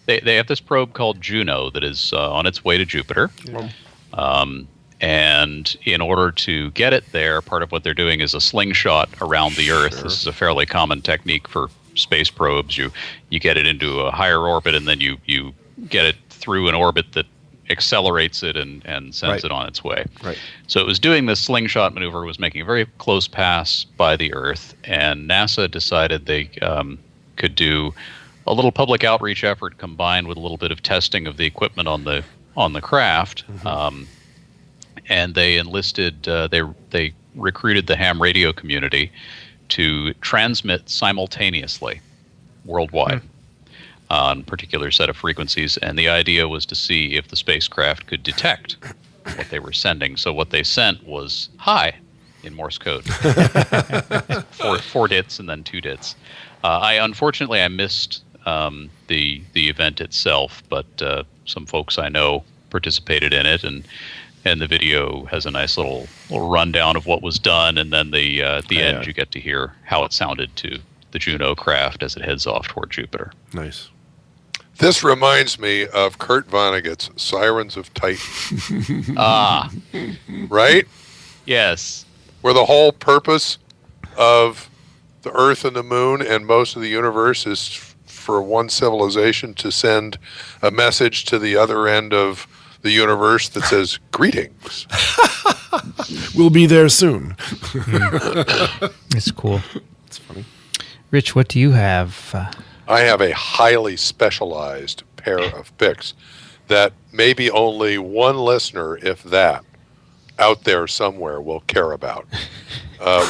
They have this probe called Juno that is on its way to Jupiter. And in order to get it there, part of what they're doing is a slingshot around the Earth. Sure. This is a fairly common technique for space probes. You get it into a higher orbit, and then you get it through an orbit that accelerates it and sends it on its way. Right. So it was doing this slingshot maneuver, was making a very close pass by the Earth, and NASA decided they could do a little public outreach effort combined with a little bit of testing of the equipment on the craft. Mm-hmm. And they enlisted, they recruited the ham radio community to transmit simultaneously worldwide on a particular set of frequencies. And the idea was to see if the spacecraft could detect what they were sending. So what they sent was hi in Morse code. four dits and then 2 dits. Unfortunately, I missed the event itself, but some folks I know participated in it, and the video has a nice little rundown of what was done, and then at the end you get to hear how it sounded to the Juno craft as it heads off toward Jupiter. Nice. This reminds me of Kurt Vonnegut's Sirens of Titan. Right? Yes. Where the whole purpose of the Earth and the Moon and most of the universe is for one civilization to send a message to the other end of the universe that says, greetings. We'll be there soon. It's cool. It's funny. Rich, what do you have? I have a highly specialized pair of Pics that maybe only one listener, if that, out there somewhere will care about.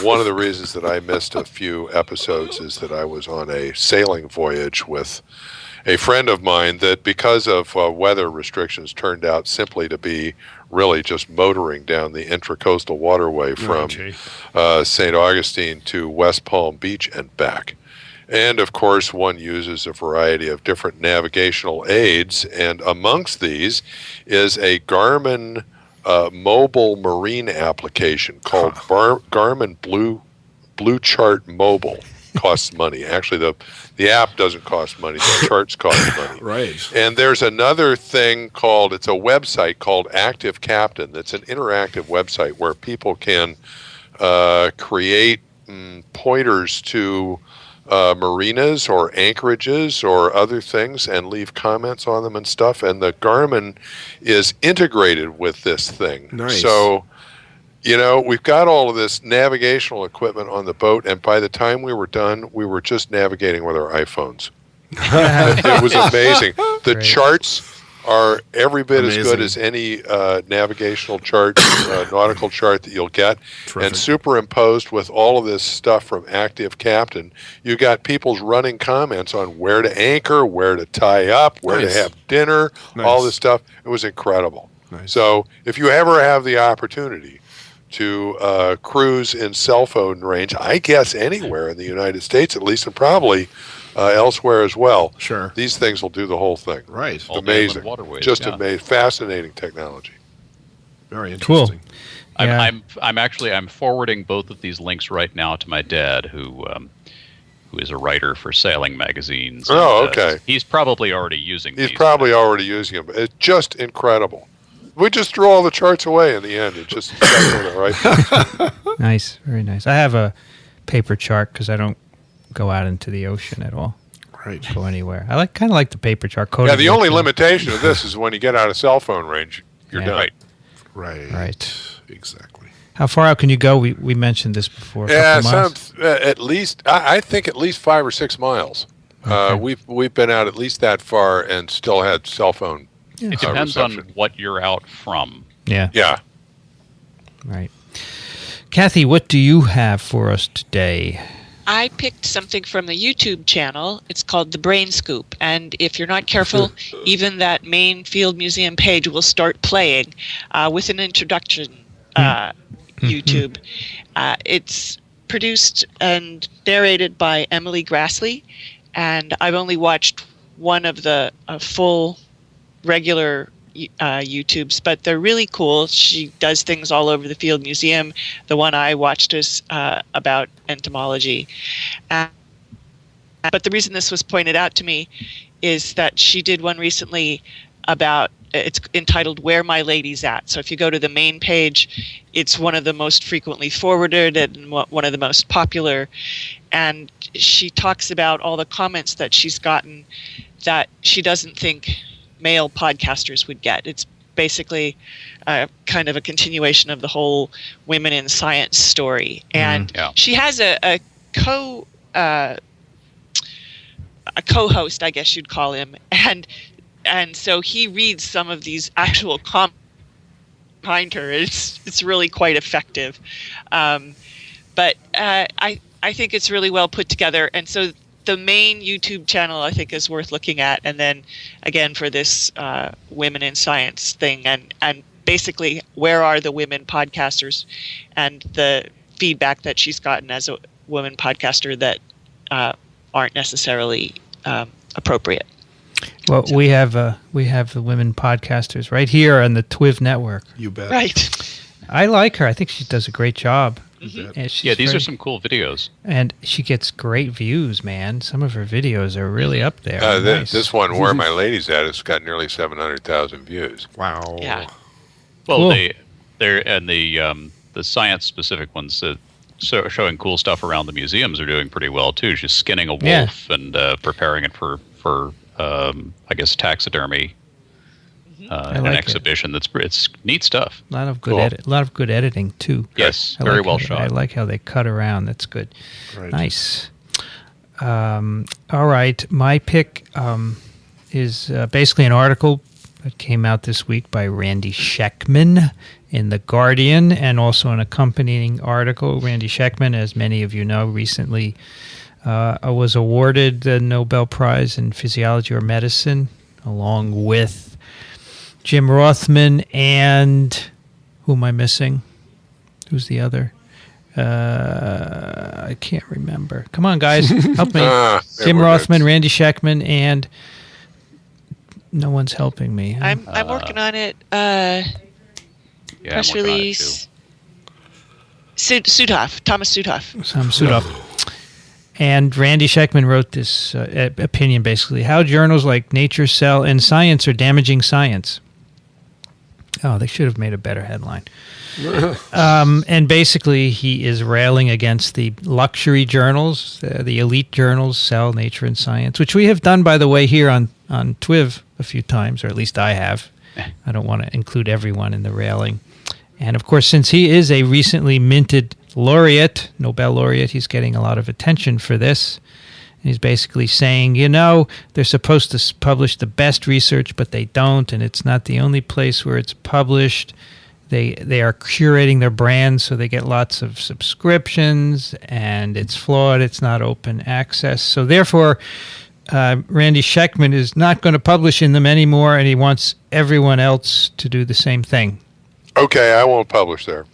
One of the reasons that I missed a few episodes is that I was on a sailing voyage with a friend of mine that, because of weather restrictions, turned out simply to be really just motoring down the intracoastal waterway from St. Augustine to West Palm Beach and back. And, of course, one uses a variety of different navigational aids, and amongst these is a Garmin mobile marine application called Garmin Blue Chart Mobile. Costs money. Actually, the app doesn't cost money. The charts cost money. Right. And there's another thing called, it's a website called Active Captain. That's an interactive website where people can create pointers to marinas or anchorages or other things and leave comments on them and stuff. And the Garmin is integrated with this thing. Nice. So, you know, we've got all of this navigational equipment on the boat, and by the time we were done, we were just navigating with our iPhones. It was amazing. The charts are every bit as good as any navigational chart, nautical chart that you'll get. Terrific. And superimposed with all of this stuff from Active Captain, you got people's running comments on where to anchor, where to tie up, where to have dinner, all this stuff. It was incredible. Nice. So if you ever have the opportunity to cruise in cell phone range, I guess anywhere in the United States at least, and probably elsewhere as well. Sure. These things will do the whole thing. Right. Amazing. Waterways, just amazing. Fascinating technology. Very interesting. Cool. I'm forwarding both of these links right now to my dad, who is a writer for sailing magazines. Oh, okay. He's probably already using these. He's probably already using them. It's just incredible. We just threw all the charts away in the end. It just stuck with it, right? Nice. Very nice. I have a paper chart because I don't go out into the ocean at all. Right. Go anywhere. I kind of like the paper chart. Yeah, the only limitation of this is when you get out of cell phone range, you're done. Right. Exactly. How far out can you go? We mentioned this before. At least I think at least 5 or 6 miles. Okay. We've been out at least that far and still had cell phone. It depends on what you're out from. Yeah. Yeah. Right. Kathy, what do you have for us today? I picked something from the YouTube channel. It's called The Brain Scoop. And if you're not careful, even that main Field Museum page will start playing with an introduction YouTube. It's produced and narrated by Emily Grassley. And I've only watched one of the full regular YouTubes, but they're really cool. She does things all over the Field Museum. The one I watched is about entomology. But the reason this was pointed out to me is that she did one recently about, it's entitled Where My Lady's At. So if you go to the main page, it's one of the most frequently forwarded and one of the most popular. And she talks about all the comments that she's gotten that she doesn't think male podcasters would get. It's basically kind of a continuation of the whole women in science story. And she has a co-host, I guess you'd call him, and so he reads some of these actual comments behind her. It's really quite effective. But I think it's really well put together, and so the main YouTube channel I think is worth looking at, and then again for this women in science thing, and basically where are the women podcasters, and the feedback that she's gotten as a woman podcaster that aren't necessarily appropriate. Well, we have the women podcasters right here on the TWiV network. You bet. Right. I like her. I think she does a great job. And these are some cool videos. And she gets great views, man. Some of her videos are really up there. Nice. This one, Where My Lady's At, has got nearly 700,000 views. Wow. Yeah. Well, Cool. they're and the science-specific ones that showing cool stuff around the museums are doing pretty well, too. She's skinning a wolf and preparing it for I guess, taxidermy. An exhibition it's neat stuff. A lot of good editing too. Yes, very well shot. I like how they cut around. That's good. Right. Nice. All right, my pick is basically an article that came out this week by Randy Sheckman in The Guardian, and also an accompanying article. Randy Sheckman, as many of you know, recently was awarded the Nobel Prize in Physiology or Medicine, along with Jim Rothman and who am I missing? Who's the other? I can't remember. Come on, guys, help me. Jim Rothman, Randy Sheckman, and no one's helping me. I'm working on it. Press release. Sudhoff, Thomas Sudhoff. Sudhoff. And Randy Sheckman wrote this opinion, basically, how journals like Nature, Cell, and Science are damaging science. Oh, they should have made a better headline. And basically, he is railing against the luxury journals, the elite journals, Cell, Nature, and Science, which we have done, by the way, here on TWiV a few times, or at least I have. I don't want to include everyone in the railing. And, of course, since he is a recently minted laureate, Nobel laureate, he's getting a lot of attention for this. And he's basically saying, they're supposed to publish the best research, but they don't, and it's not the only place where it's published. They are curating their brand so they get lots of subscriptions, and it's flawed. It's not open access. So therefore, Randy Sheckman is not going to publish in them anymore, and he wants everyone else to do the same thing. Okay, I won't publish there.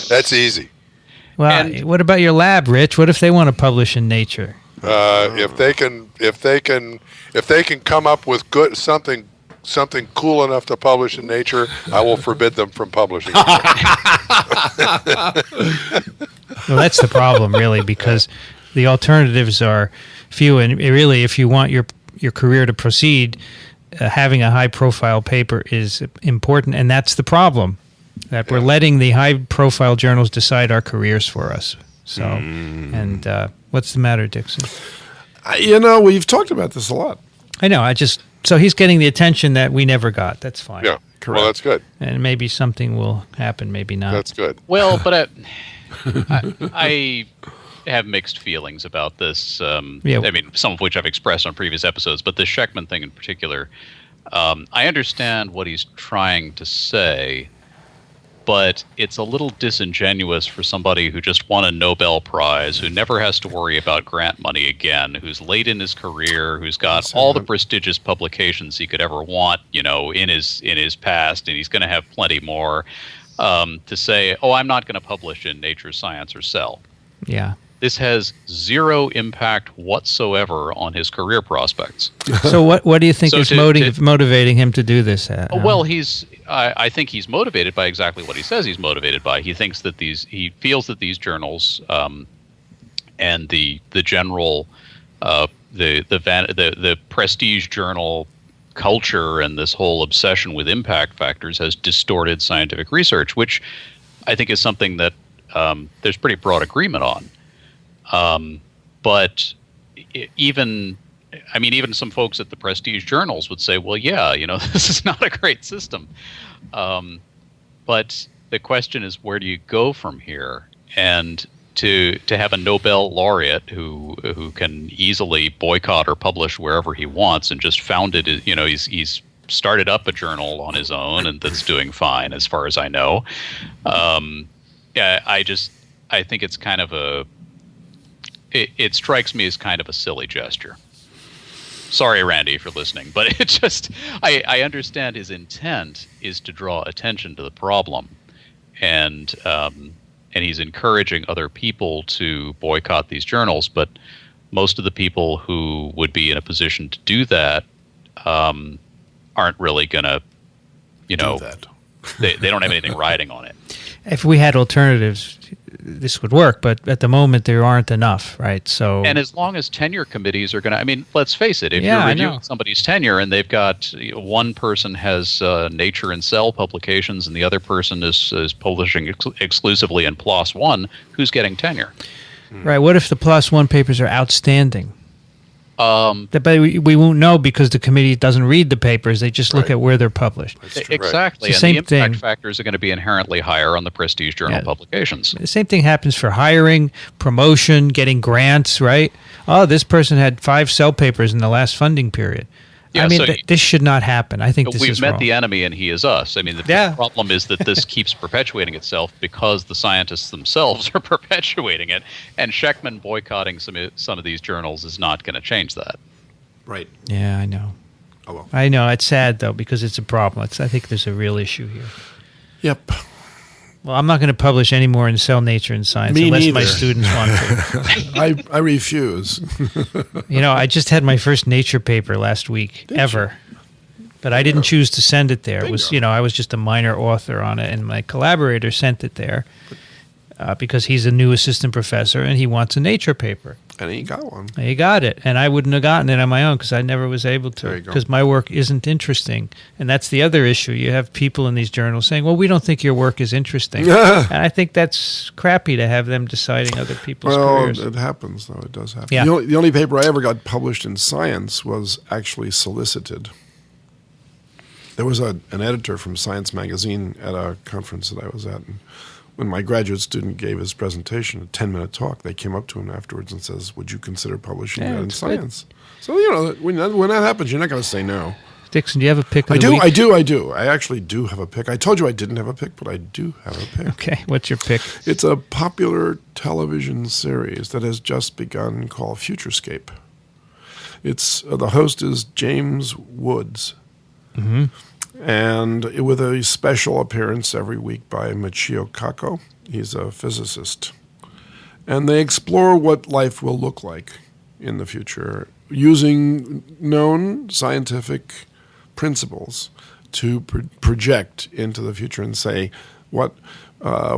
That's easy. Well, what about your lab, Rich? What if they want to publish in Nature? If they can come up with something cool enough to publish in Nature, I will forbid them from publishing. Well, that's the problem, really, because the alternatives are few, and really, if you want your career to proceed, having a high-profile paper is important, and that's the problem. That we're letting the high-profile journals decide our careers for us. So, and what's the matter, Dickson? We've talked about this a lot. I know. So he's getting the attention that we never got. That's fine. Yeah, correct. Well, that's good. And maybe something will happen, maybe not. That's good. Well, but I have mixed feelings about this. I mean, some of which I've expressed on previous episodes, but the Sheckman thing in particular, I understand what he's trying to say. but it's a little disingenuous for somebody who just won a Nobel Prize, who never has to worry about grant money again, who's late in his career, who's got all the prestigious publications he could ever want, in his past, and he's going to have plenty more, to say, oh, I'm not going to publish in Nature, Science, or Cell. Yeah. This has zero impact whatsoever on his career prospects. So what do you think is motivating him to do this? Well, I think he's motivated by exactly what he says he's motivated by. He thinks that he feels that these journals and the general the prestige journal culture and this whole obsession with impact factors has distorted scientific research, which I think is something that there's pretty broad agreement on. But even some folks at the prestige journals would say, well, yeah, this is not a great system. But the question is, where do you go from here? And to have a Nobel laureate who can easily boycott or publish wherever he wants and just founded, he's started up a journal on his own and that's doing fine as far as I know. I think it's kind of it strikes me as kind of a silly gesture. Sorry, Randy, if you're listening, but it just, I understand his intent is to draw attention to the problem, and he's encouraging other people to boycott these journals, but most of the people who would be in a position to do that aren't really going to, do that. they don't have anything riding on it. If we had alternatives, this would work, but at the moment there aren't enough, right? So, and as long as tenure committees are going to, let's face it, if you're reviewing somebody's tenure and they've got one person has Nature and Cell publications and the other person is publishing exclusively in PLOS One, who's getting tenure? Right. What if the PLOS One papers are outstanding? But we won't know because the committee doesn't read the papers. They just look at where they're published. Exactly. It's and the same the impact thing. factors are going to be inherently higher on the prestige journal publications. The same thing happens for hiring, promotion, getting grants, right? Oh, this person had 5 Cell papers in the last funding period. Yeah, this should not happen. I think this is wrong. We've met the enemy and he is us. The problem is that this keeps perpetuating itself because the scientists themselves are perpetuating it, and Sheckman boycotting some of these journals is not going to change that. Right. Yeah, I know. Oh, well. I know. It's sad, though, because it's a problem. I think there's a real issue here. Yep. Well, I'm not going to publish any more in Cell, Nature, and Science unless my students want to. I refuse. I just had my first Nature paper last week ever, but I didn't choose to send it there. It was, I was just a minor author on it, and my collaborator sent it there because he's a new assistant professor and he wants a Nature paper. And he got one. He got it, and I wouldn't have gotten it on my own because I never was able to because my work isn't interesting. And that's the other issue. You have people in these journals saying, well, we don't think your work is interesting. And I think that's crappy to have them deciding other people's careers. Well, it happens, though. It does happen. Yeah. The only paper I ever got published in Science was actually solicited. There was an editor from Science Magazine at a conference that I was at, and when my graduate student gave his presentation, a 10-minute talk, they came up to him afterwards and says, would you consider publishing that in Science? So, when that happens, you're not going to say no. Dickson, do you have a pick of the week? I do. I actually do have a pick. I told you I didn't have a pick, but I do have a pick. Okay, what's your pick? It's a popular television series that has just begun called Futurescape. It's the host is James Woods. Mm-hmm. And with a special appearance every week by Michio Kaku. He's a physicist. And they explore what life will look like in the future using known scientific principles to project into the future and say what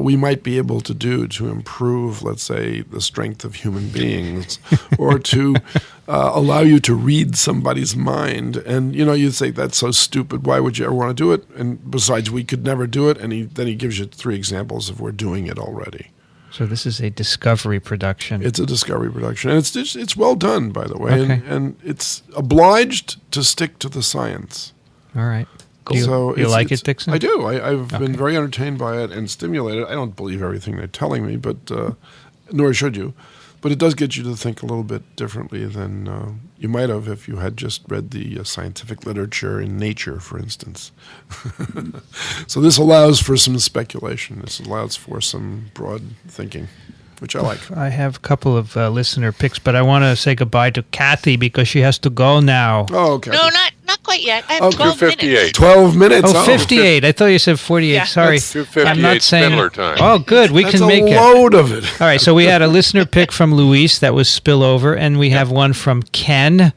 we might be able to do to improve, let's say, the strength of human beings or to allow you to read somebody's mind. And, you'd say, that's so stupid. Why would you ever want to do it? And besides, we could never do it. And then he gives you 3 examples of we're doing it already. So this is a Discovery production. It's a Discovery production. And it's well done, by the way. Okay. And it's obliged to stick to the science. All right. So you like it, Dickson? I do. I've been very entertained by it and stimulated. I don't believe everything they're telling me, but nor should you. But it does get you to think a little bit differently than you might have if you had just read the scientific literature in Nature, for instance. So this allows for some speculation. This allows for some broad thinking, which I like. I have a couple of listener picks, but I want to say goodbye to Kathy because she has to go now. Oh, okay. No, not quite yet. I have 12 minutes. 2:58. 12 minutes. Oh, 58. I thought you said 48. Yeah. Sorry. That's 2:58 I'm not saying. Spindler time. Oh, good. We That's can make a it. load of it. All right. So we had a listener pick from Luis that was spillover, and we have one from Ken,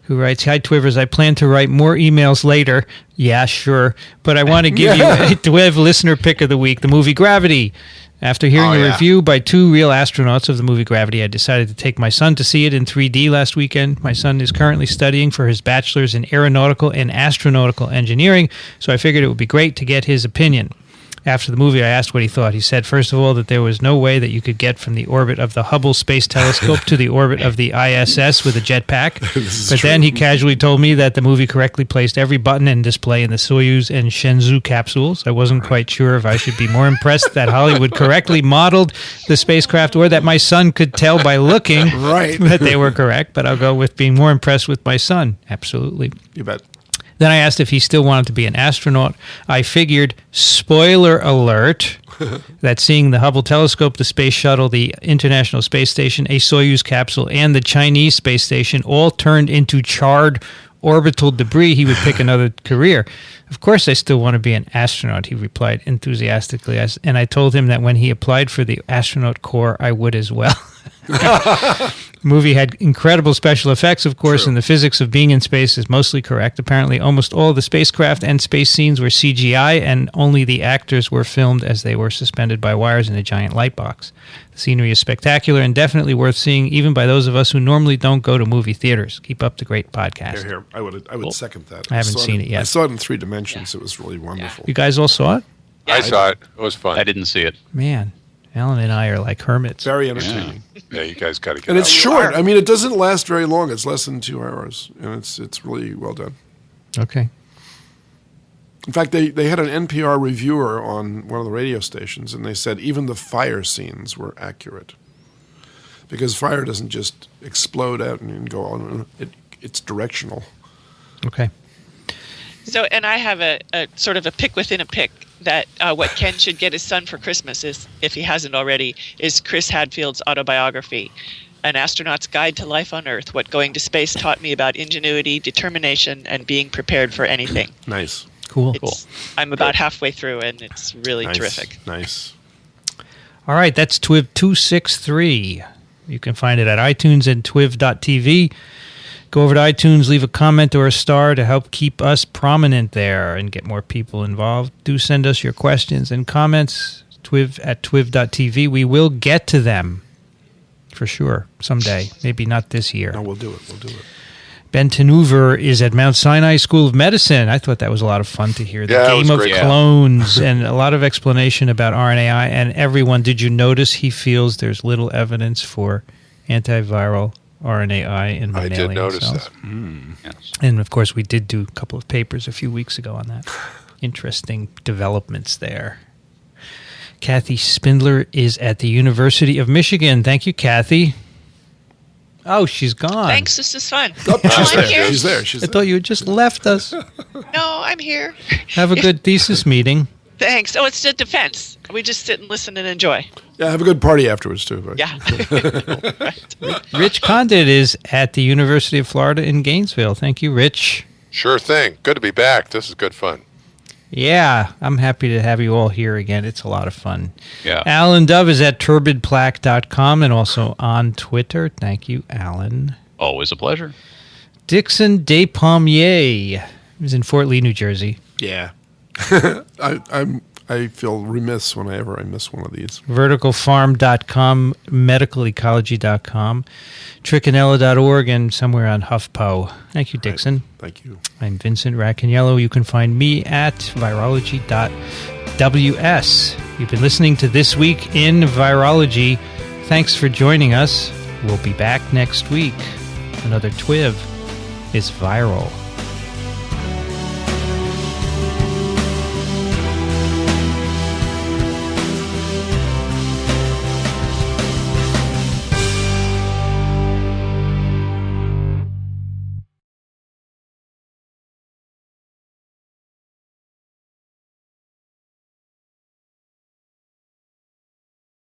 who writes, "Hi, TWivers. I plan to write more emails later. Yeah, sure. But I want to give you a TWiV listener pick of the week, the movie Gravity. After hearing a review by two real astronauts of the movie Gravity, I decided to take my son to see it in 3D last weekend. My son is currently studying for his bachelor's in aeronautical and astronautical engineering, so I figured it would be great to get his opinion. After the movie, I asked what he thought. He said, first of all, that there was no way that you could get from the orbit of the Hubble Space Telescope to the orbit of the ISS with a jetpack. But then he casually told me that the movie correctly placed every button and display in the Soyuz and Shenzhou capsules. I wasn't quite sure if I should be more impressed that Hollywood correctly modeled the spacecraft or that my son could tell by looking that they were correct, but I'll go with being more impressed with my son. Absolutely. You bet. Then I asked if he still wanted to be an astronaut. I figured, spoiler alert, that seeing the Hubble telescope, the space shuttle, the International Space Station, a Soyuz capsule, and the Chinese space station all turned into charred orbital debris, he would pick another career. Of course, I still want to be an astronaut, he replied enthusiastically. And I told him that when he applied for the astronaut corps, I would as well. The movie had incredible special effects, of course, and the physics of being in space is mostly correct. Apparently, almost all the spacecraft and space scenes were CGI, and only the actors were filmed as they were suspended by wires in a giant light box. The scenery is spectacular and definitely worth seeing, even by those of us who normally don't go to movie theaters. Keep up the great podcast. Here. I would second that. I haven't seen it yet. I saw it in 3 dimensions. It was really wonderful. You guys all saw it? I saw it. It was fun. I didn't see it. Man, Alan and I are like hermits. Very entertaining. Yeah, you guys got to get And it's out. short. I mean, it doesn't last very long. It's less than 2 hours. And it's really well done. Okay. In fact, they had an NPR reviewer on one of the radio stations, and they said even the fire scenes were accurate. Because fire doesn't just explode out and go on. It's directional. Okay. So, and I have a sort of a pick within a pick that what Ken should get his son for Christmas is, if he hasn't already, is Chris Hadfield's Autobiography, An Astronaut's Guide to Life on Earth, What Going to Space Taught Me About Ingenuity, Determination, and Being Prepared for Anything. Nice. Cool. I'm about halfway through, and it's really terrific. Nice. All right, that's TWiV 263. You can find it at iTunes and twiv.tv. Go over to iTunes, leave a comment or a star to help keep us prominent there and get more people involved. Do send us your questions and comments, at twiv.tv. We will get to them for sure someday. Maybe not this year. No, we'll do it. Ben tenOever is at Mount Sinai School of Medicine. I thought that was a lot of fun to hear. The game of clones and a lot of explanation about RNAi. And everyone, did you notice he feels there's little evidence for antiviral RNAi in mammalian cells? I did notice that. Yes. And, of course, we did do a couple of papers a few weeks ago on that. Interesting developments there. Kathy Spindler is at the University of Michigan. Thank you, Kathy. Oh, she's gone. Thanks, this is fun. She's there. I thought you had just left us. No, I'm here. Have a good thesis meeting. Thanks. Oh, it's a defense. We just sit and listen and enjoy. Yeah, have a good party afterwards, too. Right? Yeah. Rich Condit is at the University of Florida in Gainesville. Thank you, Rich. Sure thing. Good to be back. This is good fun. Yeah, I'm happy to have you all here again. It's a lot of fun. Yeah. Alan Dove is at turbidplaque.com and also on Twitter. Thank you, Alan. Always a pleasure. Dickson Despommier is in Fort Lee, New Jersey. Yeah. I feel remiss whenever I miss one of these. Verticalfarm.com, medicalecology.com, Trichinella.org, and somewhere on HuffPo. Thank you, Dickson. Right. Thank you. I'm Vincent Racaniello. You can find me at virology.ws. You've been listening to This Week in Virology. Thanks for joining us. We'll be back next week. Another TWiV is viral.